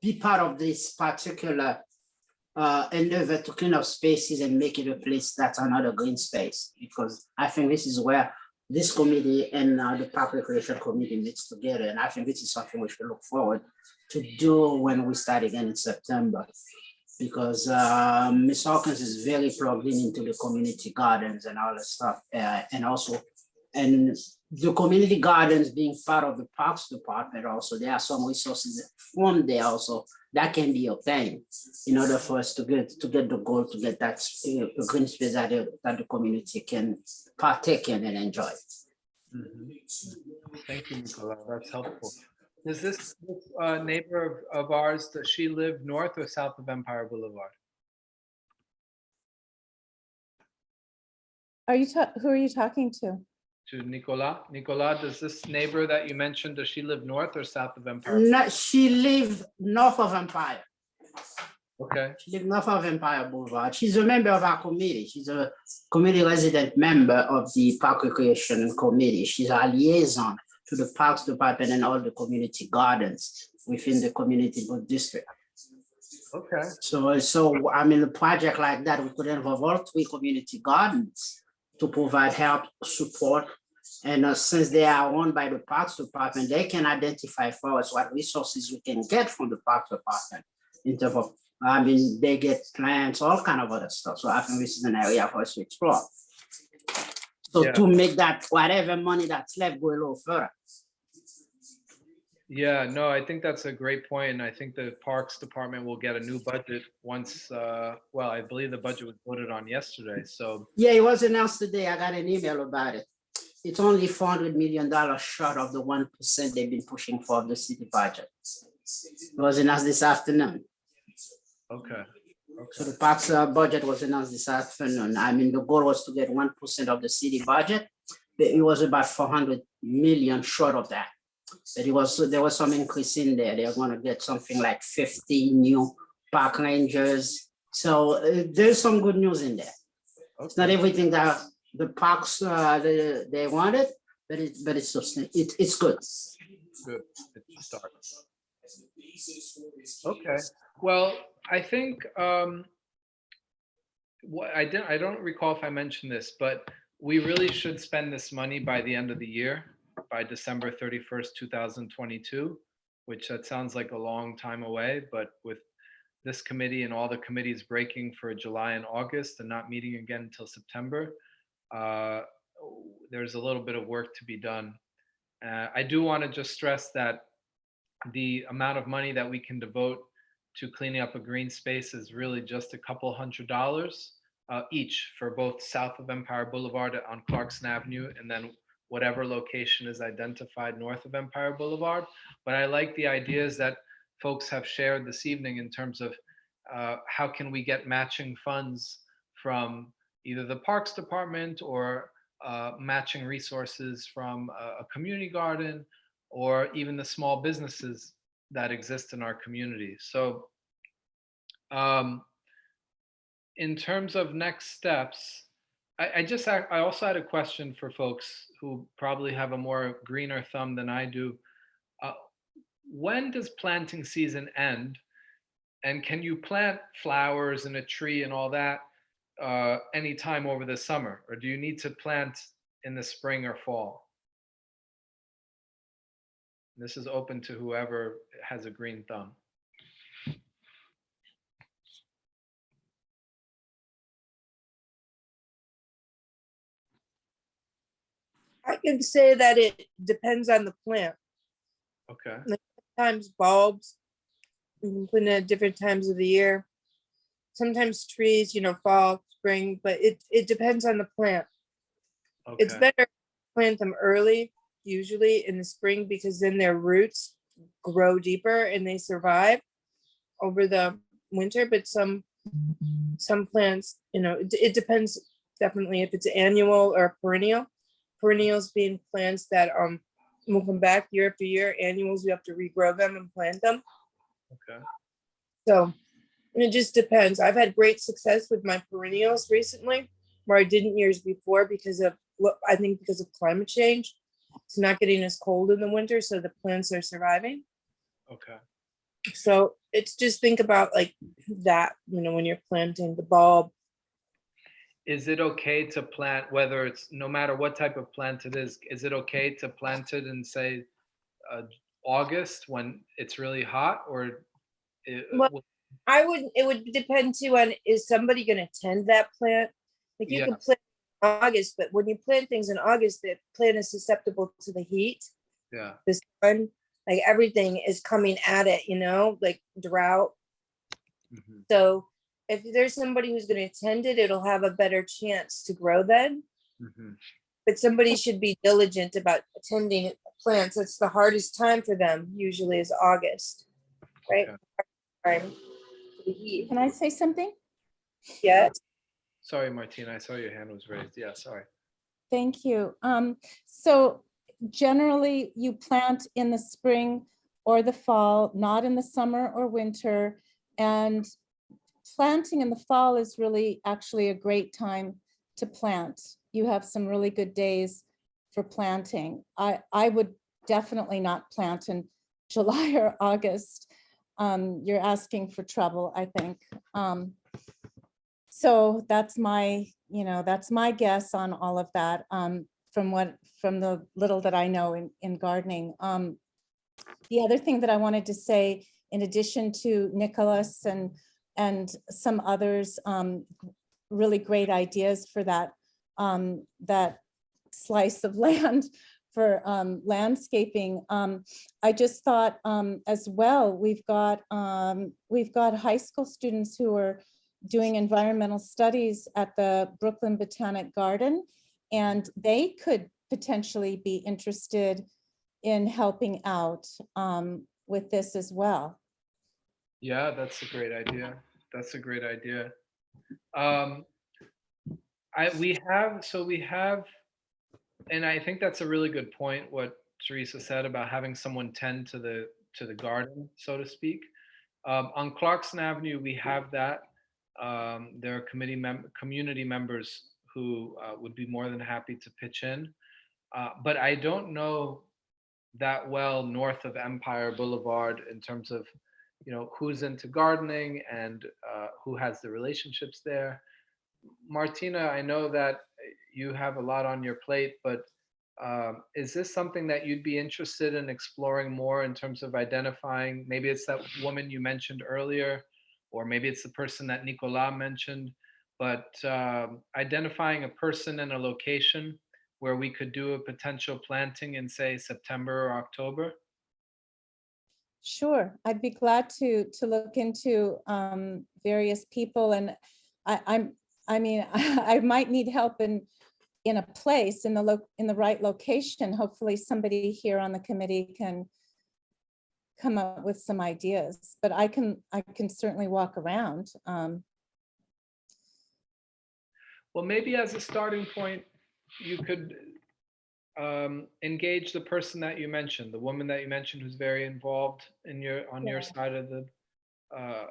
Be part of this particular endeavor to clean up spaces and make it a place that's another green space, because I think this is where this committee and the Park Recreation Committee meets together. And I think this is something we should look forward to do when we start again in September, because Ms. Hawkins is very plugged into the community gardens and all that stuff. And the community gardens being part of the Parks Department also, there are some resources from there also that can be obtained in order for us to get the goal, to get that green space that the community can partake in and enjoy. Thank you, Nicola. That's helpful. Does this neighbor of ours, does she live north or south of Empire Boulevard? Who are you talking to? To Nicola? Nicola, does this neighbor that you mentioned, does she live north or south of Empire? No, she live north of Empire. Okay, She live north of Empire Boulevard. She's a member of our committee. She's a committee resident member of the Park Recreation Committee. She's our liaison to the Parks Department and all the community gardens within the community board district. okay, So I mean, a project like that, we could involve all 3 community gardens to provide help, support. And since they are owned by the Parks Department, they can identify for us what resources we can get from the Parks Department in terms of, I mean, they get plants, all kind of other stuff. So I think this is an area for us to explore. So Yeah. to make that, whatever money that's left, go a little further. yeah, no, I think that's a great point, and I think the Parks Department will get a new budget once, well, I believe the budget was voted on yesterday, so, Yeah, it was announced today. I got an email about it. It's only $400 million short of the 1% they've been pushing for the city budget. It was announced this afternoon. okay, So okay, the parks budget was announced this afternoon. I mean, the goal was to get 1% of the city budget. But it was about 400 million short of that. But there was some increase in there. They're going to get something like 50 new park rangers. So there's some good news in there. It's not okay, everything that the parks they wanted, but it's good. good, it's a start. Okay, well, I think, what I don't recall if I mentioned this, but we really should spend this money by the end of the year, by December 31st, 2022, which that sounds like a long time away, but with this committee and all the committees breaking for July and August and not meeting again until September, there's a little bit of work to be done. I do want to just stress that the amount of money that we can devote to cleaning up a green space is really just a couple $100 each for both south of Empire Boulevard on Clarkson Avenue, and then whatever location is identified north of Empire Boulevard. But I like the ideas that folks have shared this evening in terms of how can we get matching funds from either the Parks Department or matching resources from a community garden or even the small businesses that exist in our community. So in terms of next steps, I also had a question for folks who probably have a more greener thumb than I do. When does planting season end? And can you plant flowers and a tree and all that anytime over the summer? Or do you need to plant in the spring or fall? This is open to whoever has a green thumb. I can say that it depends on the plant. Okay, Sometimes bulbs, you can put in at different times of the year. Sometimes trees, fall, spring, but it depends on the plant. It's okay, better to plant them early, usually in the spring, because then their roots grow deeper and they survive over the winter. But some plants, it depends definitely if it's annual or perennial. Perennials being plants that will come back year after year. Annuals, you have to regrow them and plant them. okay. So it just depends. I've had great success with my perennials recently, where I didn't years before because of climate change. It's not getting as cold in the winter, so the plants are surviving. Okay. So it's just think about like that, when you're planting the bulb. Is it okay to plant, whether it's, no matter what type of plant it is it okay to plant it in, say, August when it's really hot, or Well, it would depend too on, is somebody gonna tend that plant? Like you Yeah. can plant in August, but when you plant things in August, the plant is susceptible to the heat, yeah, the sun, like everything is coming at it, like drought. mhm, So if there's somebody who's gonna tend it, it'll have a better chance to grow then. mhm. But somebody should be diligent about attending plants. It's the hardest time for them, usually is August, right? Okay. Time for the heat. Can I say something? Yes, Sorry, Martina, I saw your hand was raised. Yeah, sorry. Thank you. So generally you plant in the spring or the fall, not in the summer or winter. And planting in the fall is really actually a great time to plant. You have some really good days for planting. I would definitely not plant in July or August. You're asking for trouble, I think. So that's my, that's my guess on all of that, from the little that I know in gardening. The other thing that I wanted to say, in addition to Nicholas and some others, really great ideas for that, that slice of land for landscaping. I just thought as well, we've got high school students who are doing environmental studies at the Brooklyn Botanic Garden, and they could potentially be interested in helping out with this as well. Yeah, that's a great idea. That's a great idea. We have, and I think that's a really good point, what Teresa said about having someone tend to the garden, so to speak. On Clarkson Avenue, we have that. There are community members who would be more than happy to pitch in. But I don't know that well north of Empire Boulevard in terms of, who's into gardening and who has the relationships there. Martina, I know that you have a lot on your plate, but is this something that you'd be interested in exploring more in terms of identifying? Maybe it's that woman you mentioned earlier, or maybe it's the person that Nicolas mentioned, but identifying a person and a location where we could do a potential planting in, say, September or October? Sure, I'd be glad to look into various people, and I mean, I might need help in a place in the right location. Hopefully somebody here on the committee can come up with some ideas, but I can certainly walk around. Well, maybe as a starting point, you could engage the person that you mentioned, the woman that you mentioned who's very involved on your Yeah. side of the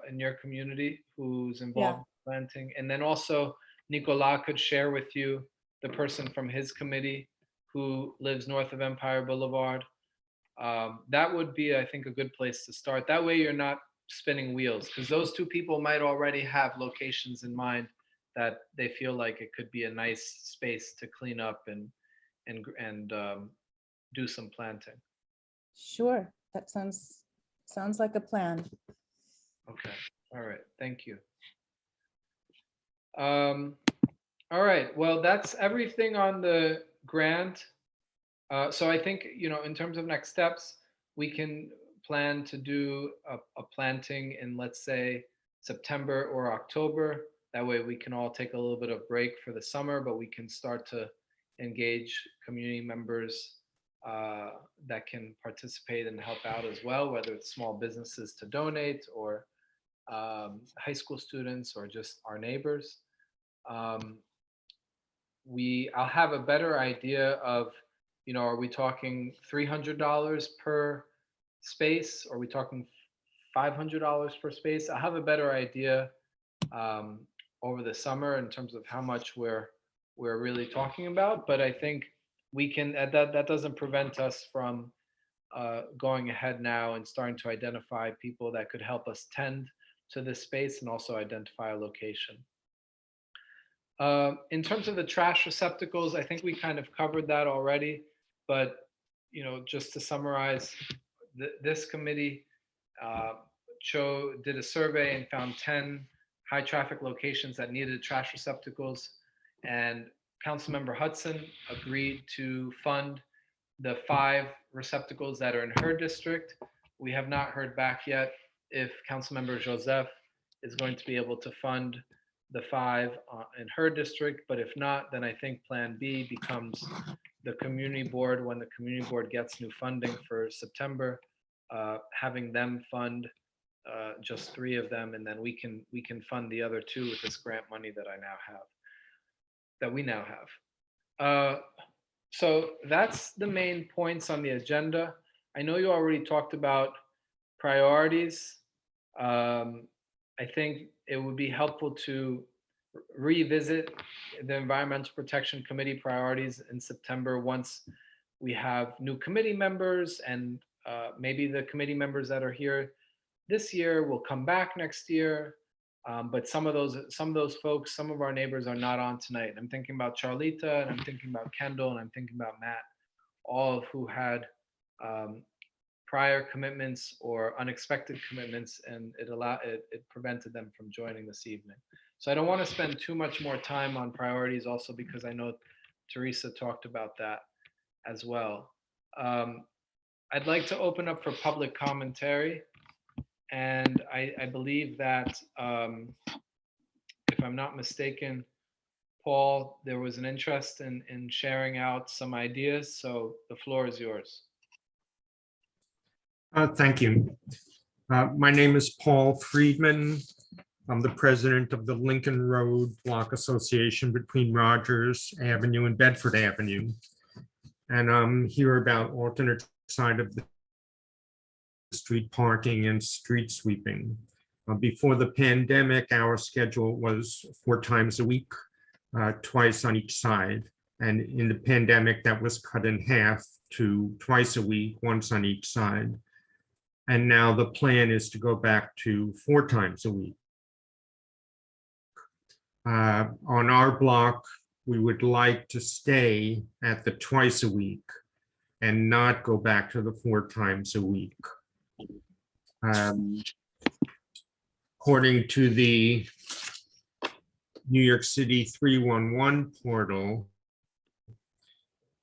in your community, who's Yeah. involved in planting. And then also Nicolas could share with you the person from his committee who lives north of Empire Boulevard. That would be, I think, a good place to start. That way you're not spinning wheels, because those two people might already have locations in mind that they feel like it could be a nice space to clean up and do some planting. Sure, that sounds like a plan. Okay, all right, thank you. All right, well, that's everything on the grant. So I think, in terms of next steps, we can plan to do a planting in, let's say, September or October. That way we can all take a little bit of break for the summer, but we can start to engage community members that can participate and help out as well, whether it's small businesses to donate or high school students or just our neighbors. I'll have a better idea of, are we talking $300 per space? Or are we talking $500 per space? I'll have a better idea over the summer in terms of how much we're really talking about. But I think we can, that doesn't prevent us from going ahead now and starting to identify people that could help us tend to this space and also identify a location. In terms of the trash receptacles, I think we kind of covered that already, but just to summarize, this committee did a survey and found 10 high traffic locations that needed trash receptacles, and Councilmember Hudson agreed to fund the 5 receptacles that are in her district. We have not heard back yet if Councilmember Joseph is going to be able to fund the 5 in her district, but if not, then I think Plan B becomes the community board when the community board gets new funding for September, having them fund just 3 of them, and then we can fund the other 2 with this grant money that we now have. So that's the main points on the agenda. I know you already talked about priorities. I think it would be helpful to revisit the Environmental Protection Committee priorities in September once we have new committee members, and maybe the committee members that are here this year will come back next year. But some of those folks, some of our neighbors are not on tonight. I'm thinking about Charlita, and I'm thinking about Kendall, and I'm thinking about Matt, all of who had prior commitments or unexpected commitments, and it prevented them from joining this evening. So I don't want to spend too much more time on priorities, also because I know Teresa talked about that as well. I'd like to open up for public commentary. And I believe that, if I'm not mistaken, Paul, there was an interest in sharing out some ideas. So the floor is yours. Thank you. My name is Paul Friedman. I'm the president of the Lincoln Road Block Association between Rogers Avenue and Bedford Avenue. And I'm here about alternate side of the street parking and street sweeping. Before the pandemic, our schedule was 4 times a week, twice on each side. And in the pandemic, that was cut in half to twice a week, once on each side. And now the plan is to go back to 4 times a week. On our block, we would like to stay at the twice a week and not go back to the 4 times a week. According to the New York City 311 portal,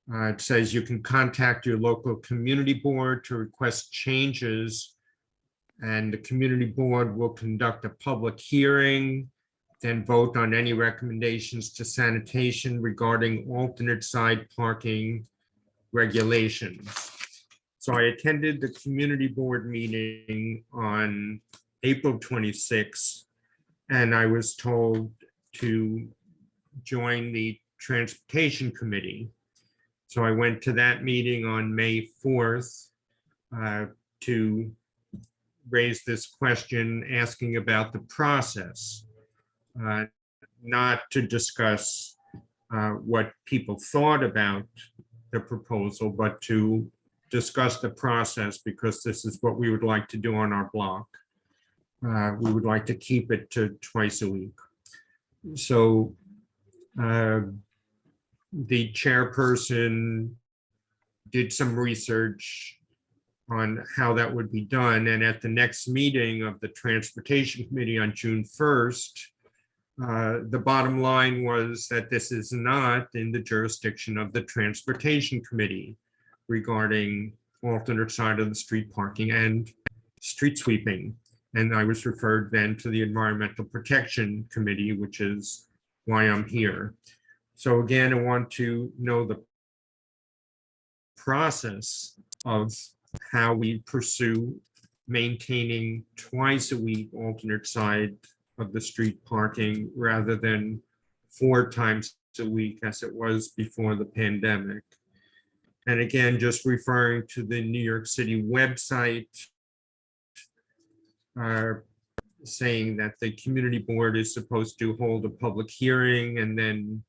it says you can contact your local community board to request changes, and the community board will conduct a public hearing, then vote on any recommendations to sanitation regarding alternate side parking regulations. So I attended the community board meeting on April 26th, and I was told to join the transportation committee. So I went to that meeting on May 4th to raise this question, asking about the process, not to discuss what people thought about the proposal, but to discuss the process, because this is what we would like to do on our block. We would like to keep it to twice a week. So the chairperson did some research on how that would be done. And at the next meeting of the Transportation Committee on June 1st, the bottom line was that this is not in the jurisdiction of the Transportation Committee regarding alternate side of the street parking and street sweeping. And I was referred then to the Environmental Protection Committee, which is why I'm here. So again, I want to know the process of how we pursue maintaining twice a week alternate side of the street parking rather than 4 times a week as it was before the pandemic. And again, just referring to the New York City website, saying that the community board is supposed to hold a public hearing and then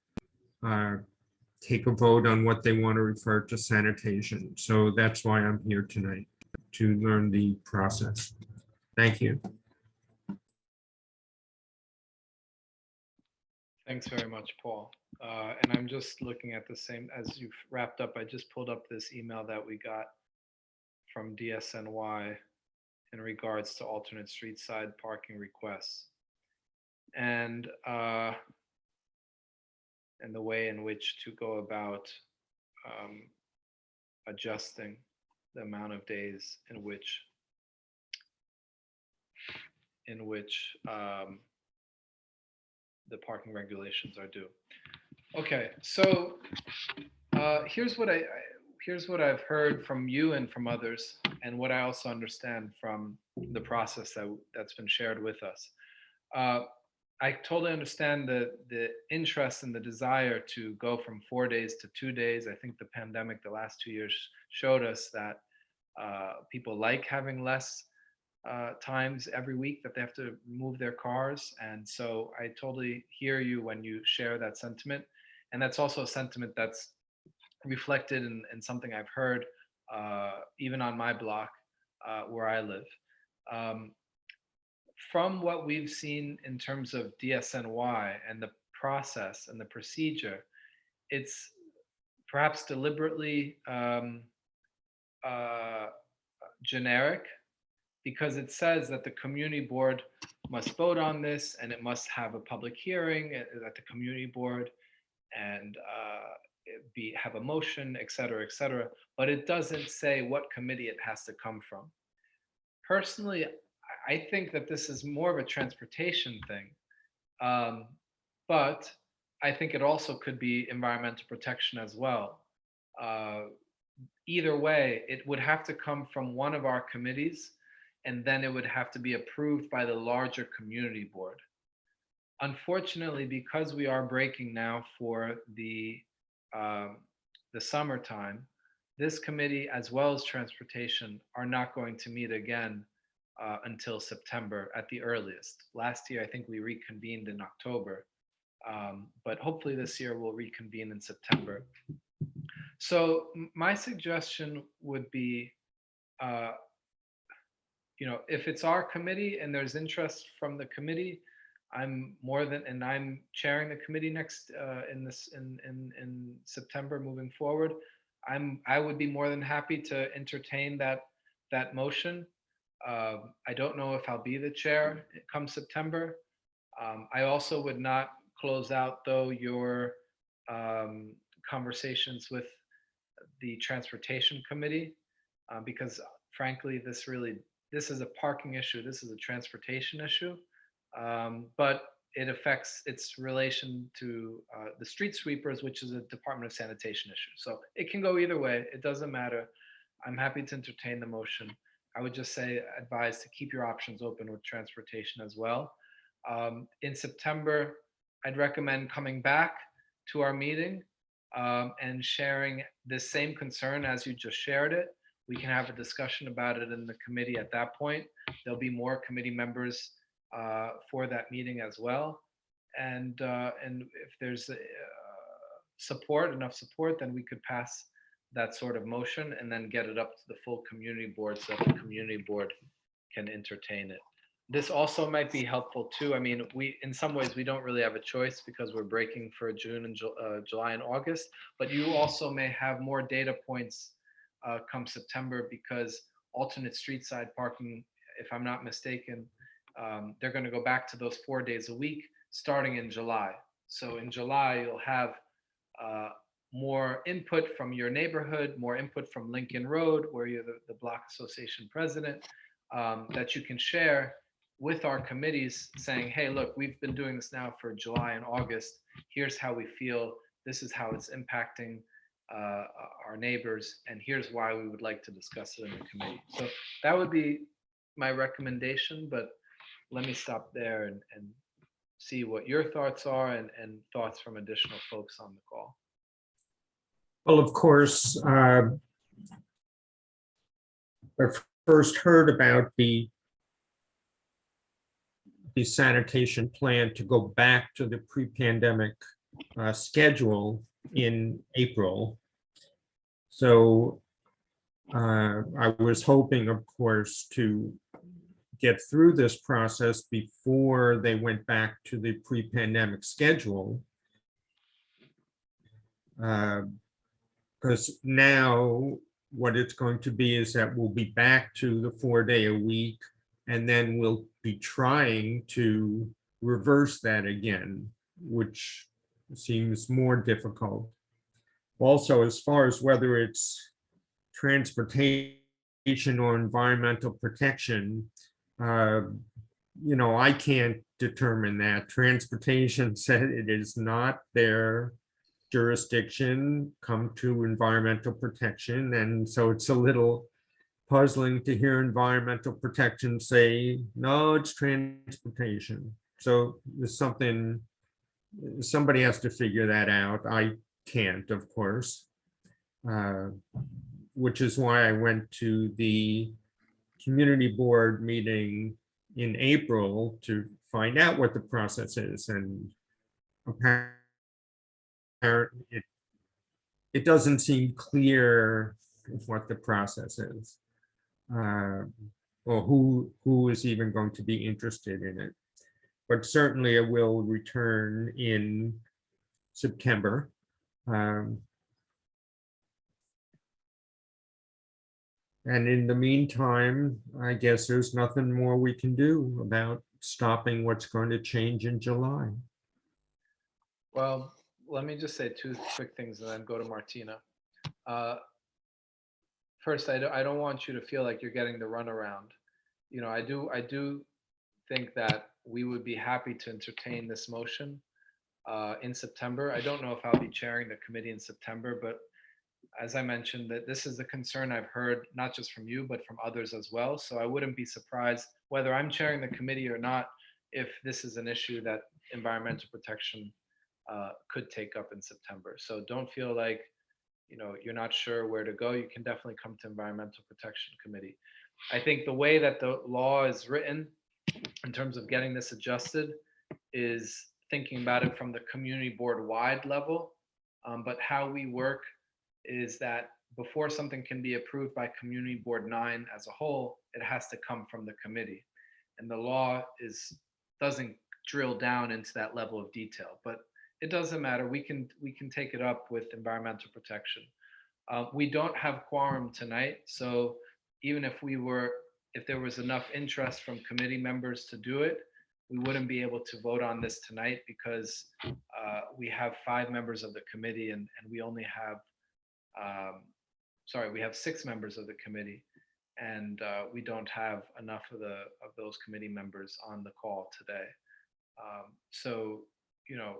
take a vote on what they want to refer to sanitation. So that's why I'm here tonight, to learn the process. Thank you. Thanks very much, Paul. And I'm just looking at the same, as you've wrapped up, I just pulled up this email that we got from DSNY in regards to alternate street side parking requests. And the way in which to go about adjusting the amount of days in which the parking regulations are due. Okay, so here's what here's what I've heard from you and from others, and what I also understand from the process that's been shared with us. I totally understand the interest and the desire to go from 4 days to 2 days. I think the pandemic, the last 2 years, showed us that people like having less times every week that they have to move their cars. And so I totally hear you when you share that sentiment. And that's also a sentiment that's reflected in something I've heard even on my block where I live. From what we've seen in terms of DSNY and the process and the procedure, it's perhaps deliberately generic, because it says that the community board must vote on this and it must have a public hearing at the community board and have a motion, et cetera, but it doesn't say what committee it has to come from. Personally, I think that this is more of a transportation thing, but I think it also could be environmental protection as well. Either way, it would have to come from one of our committees, and then it would have to be approved by the larger community board. Unfortunately, because we are breaking now for the summertime, this committee, as well as transportation, are not going to meet again until September at the earliest. Last year, I think we reconvened in October, but hopefully this year we'll reconvene in September. So my suggestion would be, if it's our committee and there's interest from the committee, I'm chairing the committee next in September moving forward. I would be more than happy to entertain that motion. I don't know if I'll be the chair come September. I also would not close out, though, your conversations with the transportation committee, because frankly, this is a parking issue. This is a transportation issue, but it affects its relation to the street sweepers, which is a Department of Sanitation issue. So it can go either way. It doesn't matter. I'm happy to entertain the motion. I would just advise to keep your options open with transportation as well. In September, I'd recommend coming back to our meeting and sharing the same concern as you just shared it. We can have a discussion about it in the committee at that point. There'll be more committee members for that meeting as well. And if there's enough support, then we could pass that sort of motion and then get it up to the full community board so that the community board can entertain it. This also might be helpful too. I mean, in some ways we don't really have a choice because we're breaking for June and July and August, but you also may have more data points come September, because alternate street side parking, if I'm not mistaken, they're going to go back to those 4 days a week starting in July. So in July, you'll have more input from your neighborhood, more input from Lincoln Road, where you're the block association president, that you can share with our committees saying, hey, look, we've been doing this now for July and August. Here's how we feel. This is how it's impacting our neighbors. And here's why we would like to discuss it in the committee. So that would be my recommendation, but let me stop there and see what your thoughts are and thoughts from additional folks on the call. Well, of course, I first heard about the sanitation plan to go back to the pre-pandemic schedule in April. So I was hoping, of course, to get through this process before they went back to the pre-pandemic schedule. Because now what it's going to be is that we'll be back to the 4 day a week, and then we'll be trying to reverse that again, which seems more difficult. Also, as far as whether it's transportation or environmental protection, I can't determine that. Transportation said it is not their jurisdiction, come to environmental protection. And so it's a little puzzling to hear environmental protection say, no, it's transportation. So there's something, somebody has to figure that out. I can't, of course, which is why I went to the community board meeting in April to find out what the process is. And apparently it doesn't seem clear what the process is, or who is even going to be interested in it. But certainly it will return in September. And in the meantime, I guess there's nothing more we can do about stopping what's going to change in July. Well, let me just say two quick things and then go to Martina. First, I don't want you to feel like you're getting the runaround. You know, I do think that we would be happy to entertain this motion in September. I don't know if I'll be chairing the committee in September, but as I mentioned, that this is a concern I've heard not just from you, but from others as well. So I wouldn't be surprised whether I'm chairing the committee or not, if this is an issue that environmental protection could take up in September. So don't feel like, you know, you're not sure where to go. You can definitely come to Environmental Protection Committee. I think the way that the law is written in terms of getting this adjusted is thinking about it from the community board wide level. But how we work is that before something can be approved by Community Board 9 as a whole, it has to come from the committee. And the law doesn't drill down into that level of detail, but it doesn't matter. We can take it up with environmental protection. We don't have quorum tonight, so even if there was enough interest from committee members to do it, we wouldn't be able to vote on this tonight because we have 5 members of the committee and we only have, we have 6 members of the committee, and we don't have enough of those committee members on the call today. So, you know,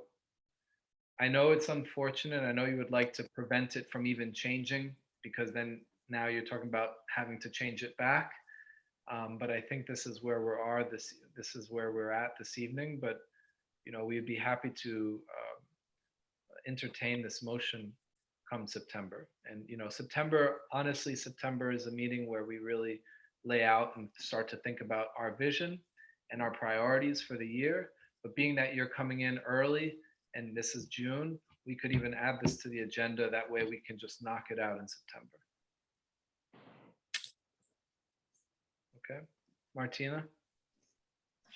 I know it's unfortunate. I know you would like to prevent it from even changing, because then now you're talking about having to change it back. But I think this is where we are. This is where we're at this evening. But you know, we'd be happy to entertain this motion come September. And you know, honestly, September is a meeting where we really lay out and start to think about our vision and our priorities for the year. But being that you're coming in early, and this is June, we could even add this to the agenda. That way we can just knock it out in September. Okay, Martina?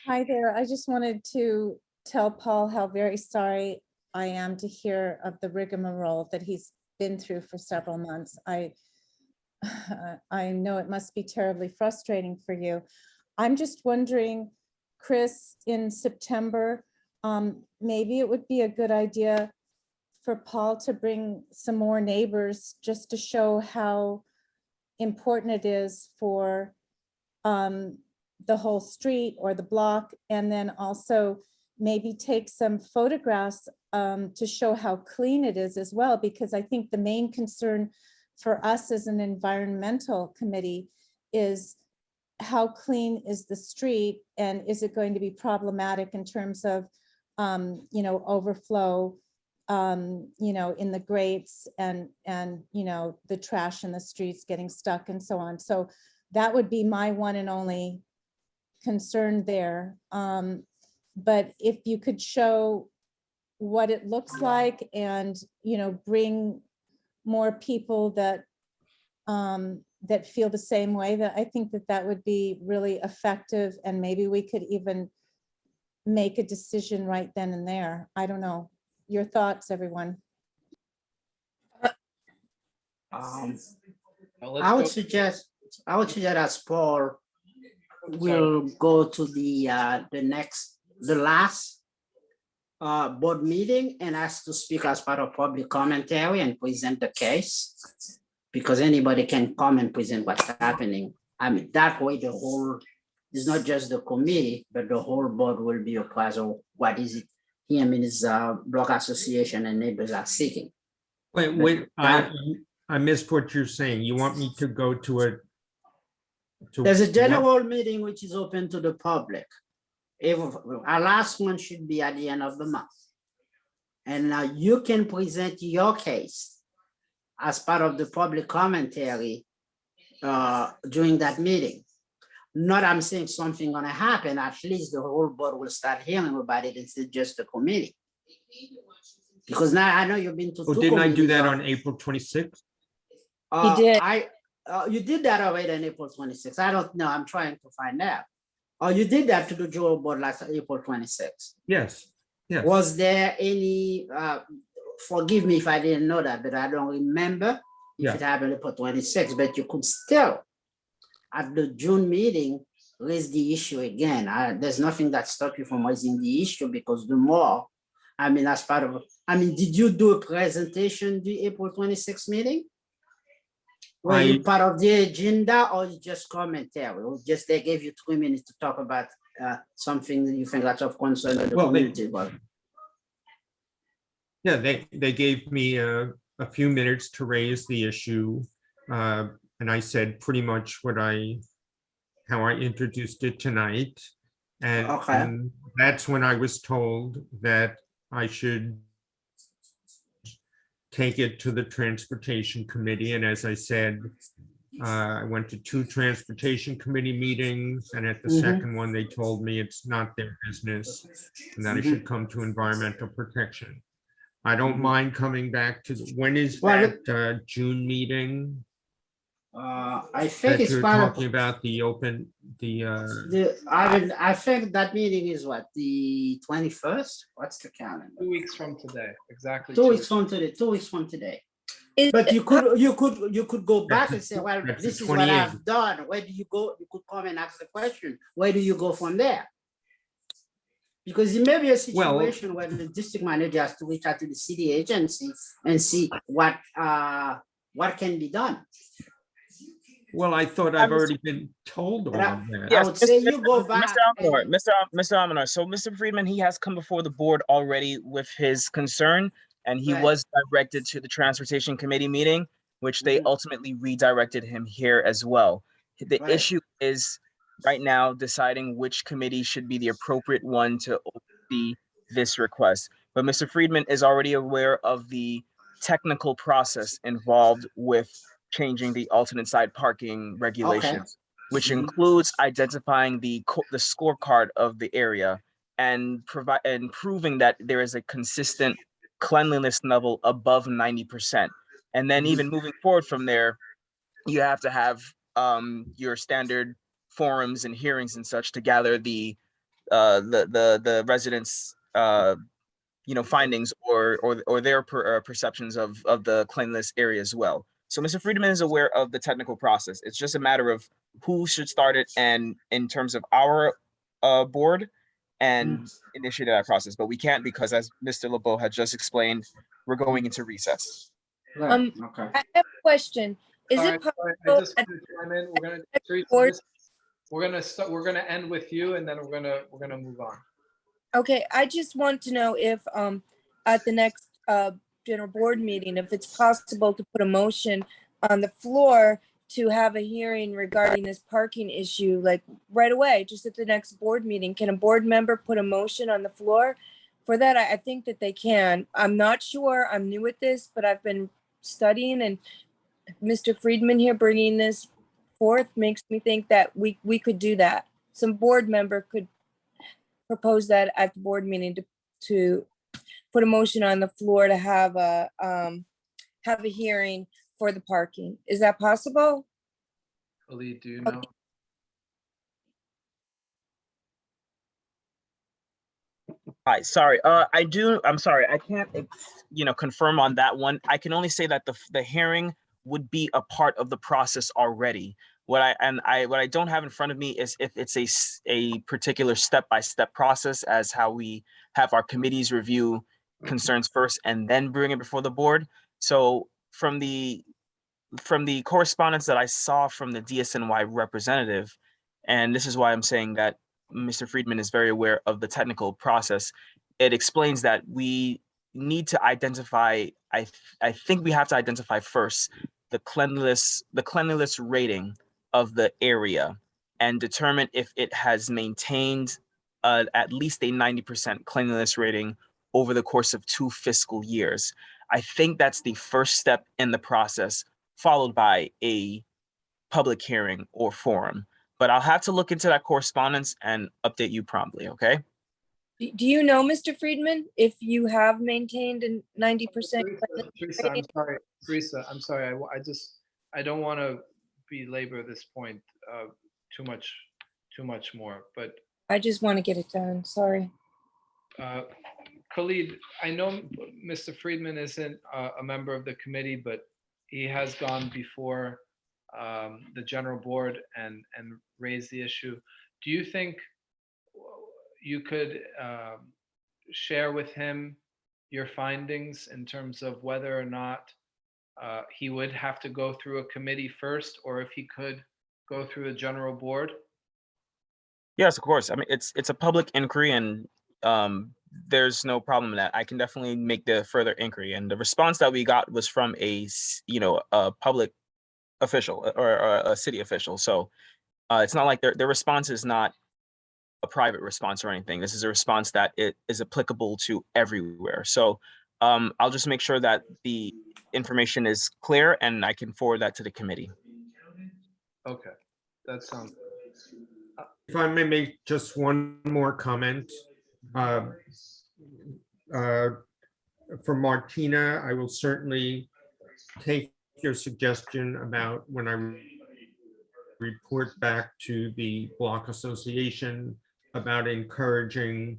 Hi there. I just wanted to tell Paul how very sorry I am to hear of the rigmarole that he's been through for several months. I know it must be terribly frustrating for you. I'm just wondering, Chris, in September, maybe it would be a good idea for Paul to bring some more neighbors just to show how important it is for the whole street or the block, and then also maybe take some photographs to show how clean it is as well, because I think the main concern for us as an environmental committee is how clean is the street, and is it going to be problematic in terms of you know, overflow, you know, in the grates and you know, the trash in the streets getting stuck and so on. So that would be my one and only concern there. But if you could show what it looks like and, you know, bring more people that that feel the same way, that I think that would be really effective, and maybe we could even make a decision right then and there. I don't know. Your thoughts, everyone? I would suggest as Paul will go to the last board meeting and ask to speak as part of public commentary and present the case, because anybody can come and present what's happening. I mean, that way the whole it's not just the committee, but the whole board will be apprised of what is it him and his block association and neighbors are seeking. Wait, that- I missed what you're saying. You want me to go to a? There's a what? general meeting which is open to the public. Our last one should be at the end of the month. And now you can present your case as part of the public commentary during that meeting. Not I'm saying something gonna happen, at least the whole board will start hearing about it instead of just the committee. Because now I know you've been to. Oh, two didn't I do committees, that on April 26th? You did. You did that already on April 26th. I don't know, I'm trying to find out. Oh, you did that to the Joel board last April 26th. Yes, yes. Was there any, forgive me if I didn't know that, but I don't remember if Yeah. it happened April 26th, but you could still, at the June meeting, raise the issue again. There's nothing that stopped you from raising the issue because the more, as part of, did you do a presentation the April 26th meeting? Were you part of the agenda or you just commentary? Or just they gave you 3 minutes to talk about something that you think that's of concern to the Well, community? But Yeah, they gave me a few minutes to raise the issue. And I said pretty much how I introduced it tonight. Okay. And that's when I was told that I should take it to the Transportation Committee. And as I said, I went to 2 Transportation Committee meetings, and at the Mhm. second one, they told me it's not their business and that I should come to Environmental Protection. I don't Mhm. mind coming back to, when is Well, that June meeting I think that it's you're part talking of about, I think that meeting is what, the 21st? What's the calendar? 2 weeks from today, exactly. 2 weeks from today, 2 weeks from today. Is- But you could go back and say, well, That's the this is what I've 28th. done. Where do you go? You could come and ask the question. Where do you go from there? Because it may be a Well- situation where the district manager has to reach out to the city agency and see what can be done. well, I thought I've already been told all But I- of that. I would say you go back Mr. Almenor, and- Mr. Almenor, so Mr. Friedman, he has come before the board already with his concern, and he Right. was directed to the Transportation Committee meeting, which they Mhm. ultimately redirected him here as well. The Right. issue is right now deciding which committee should be the appropriate one to oversee this request. But Mr. Friedman is already aware of the technical process involved with changing the alternate side parking regulations, which Mhm. includes identifying the scorecard of the area and proving that there is a consistent cleanliness level above 90%. And then Mhm. even moving forward from there, you have to have your standard forums and hearings and such to gather the residents findings or their perceptions of the cleanliness area as well. So Mr. Friedman is aware of the technical process. It's just a matter of who should start it and in terms of our board and initiate that process. But we can't because, as Mr. LeBeau had just explained, we're going into recess. Right, okay. I have a question. Is All it right, possible? I just want to chime in. We're gonna, Teresa, Board- we're gonna end with you and then we're gonna move on. Okay, I just want to know if, at the next, general board meeting, if it's possible to put a motion on the floor to have a hearing regarding this parking issue, like right away, just at the next board meeting. Can a board member put a motion on the floor? For that, I think that they can. I'm not sure. I'm new at this, but I've been studying, and Mr. Friedman here bringing this forth makes me think that we could do that. Some board member could propose that at the board meeting to put a motion on the floor to have a hearing for the parking. Is that possible? Khalid, do you know? Hi, sorry. I'm sorry. I can't, confirm on that one. I can only say that the hearing would be a part of the process already. What I don't have in front of me is if it's a particular step-by-step process as how we have our committees review concerns first and then bring it before the board. So from the correspondence that I saw from the DSNY representative And this is why I'm saying that Mr. Friedman is very aware of the technical process. It explains that we need to identify, I think we have to identify first the cleanliness rating of the area and determine if it has maintained at least a 90% cleanliness rating over the course of 2 fiscal years. I think that's the first step in the process, followed by a public hearing or forum. But I'll have to look into that correspondence and update you promptly, okay? Do you know, Mr. Friedman, if you have maintained a 90%? Teresa, I'm sorry. Teresa, I'm sorry. I don't want to belabor this point too much more. But I just want to get it done. Sorry. Khalid, I know Mr. Friedman isn't a member of the committee, but he has gone before the general board and raised the issue. Do you think you could share with him your findings in terms of whether or not he would have to go through a committee first, or if he could go through the general board? Yes, of course. I mean, it's a public inquiry, and there's no problem in that. I can definitely make the further inquiry. And the response that we got was from a public official or a city official. So it's not like their response is not a private response or anything. This is a response that it is applicable to everywhere. So I'll just make sure that the information is clear and I can forward that to the committee. Okay, that sounds. If I may make just one more comment. For Martina, I will certainly take your suggestion about when I report back to the Block Association about encouraging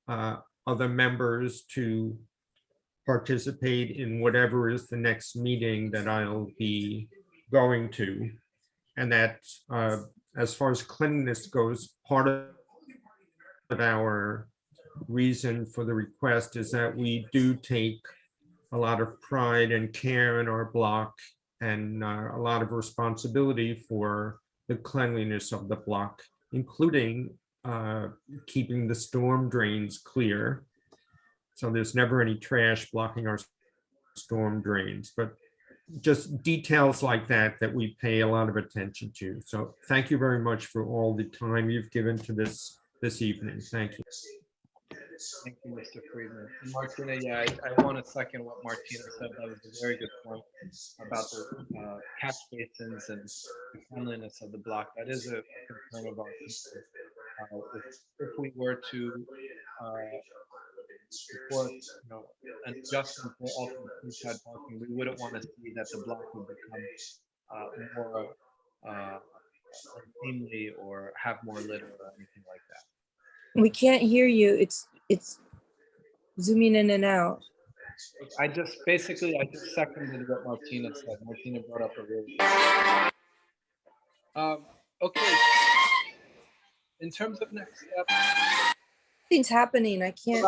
other members to participate in whatever is the next meeting that I'll be going to. And that as far as cleanliness goes, part of our reason for the request is that we do take a lot of pride and care in our block and a lot of responsibility for the cleanliness of the block, including keeping the storm drains clear. So there's never any trash blocking our storm drains, but just details like that that we pay a lot of attention to. So thank you very much for all the time you've given to this evening. Thank you. Thank you, Mr. Friedman. And Martina, yeah, I want to second what Martina said. That was a very good point about the catch basins and the cleanliness of the block. That is a concern of ours. If we were to support, an adjustment for ultimate inside parking, we wouldn't want to see that the block would become more unseemly or have more litter or anything like that. We can't hear you. It's zooming in and out. I just seconded what Martina said. Martina brought up a really okay. In terms of next steps, Things happening. I can't.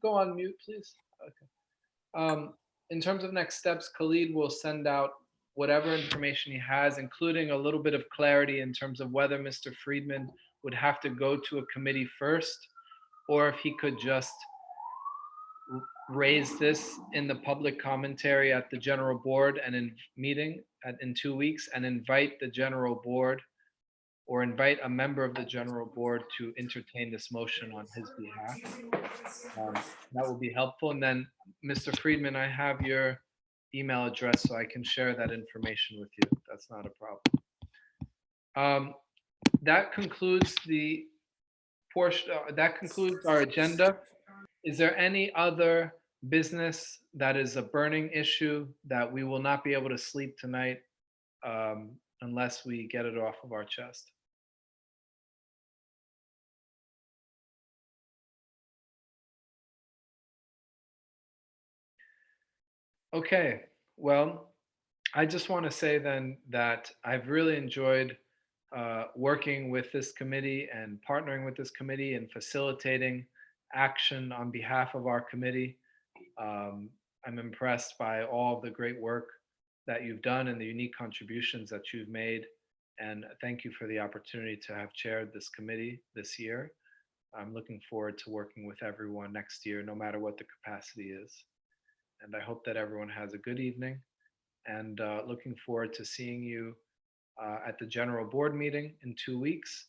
go on mute, please. Okay. In terms of next steps, Khalid will send out whatever information he has, including a little bit of clarity in terms of whether Mr. Friedman would have to go to a committee first, or if he could just raise this in the public commentary at the general board and in meeting in 2 weeks, and invite the general board or invite a member of the general board to entertain this motion on his behalf. That will be helpful. And then, Mr. Friedman, I have your email address, so I can share that information with you. That's not a problem. That concludes the portion. That concludes our agenda. Is there any other business that is a burning issue that we will not be able to sleep tonight unless we get it off of our chest? Okay, well, I just want to say then that I've really enjoyed working with this committee and partnering with this committee and facilitating action on behalf of our committee. I'm impressed by all the great work that you've done and the unique contributions that you've made And thank you for the opportunity to have chaired this committee this year. I'm looking forward to working with everyone next year, no matter what the capacity is. And I hope that everyone has a good evening, and looking forward to seeing you at the general board meeting in 2 weeks.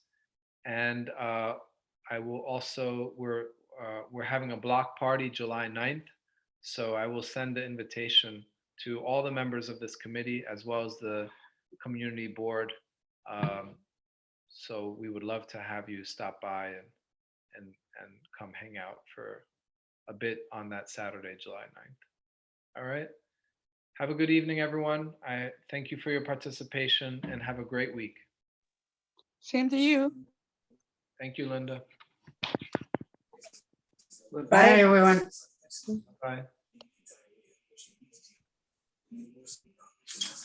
And I will also, we're having a block party July 9th. So I will send the invitation to all the members of this committee as well as the community board. So we would love to have you stop by and come hang out for a bit on that Saturday, July 9th. All right. Have a good evening, everyone. I thank you for your participation and have a great week. Same to you. Thank you, Linda. Goodbye, everyone. Bye.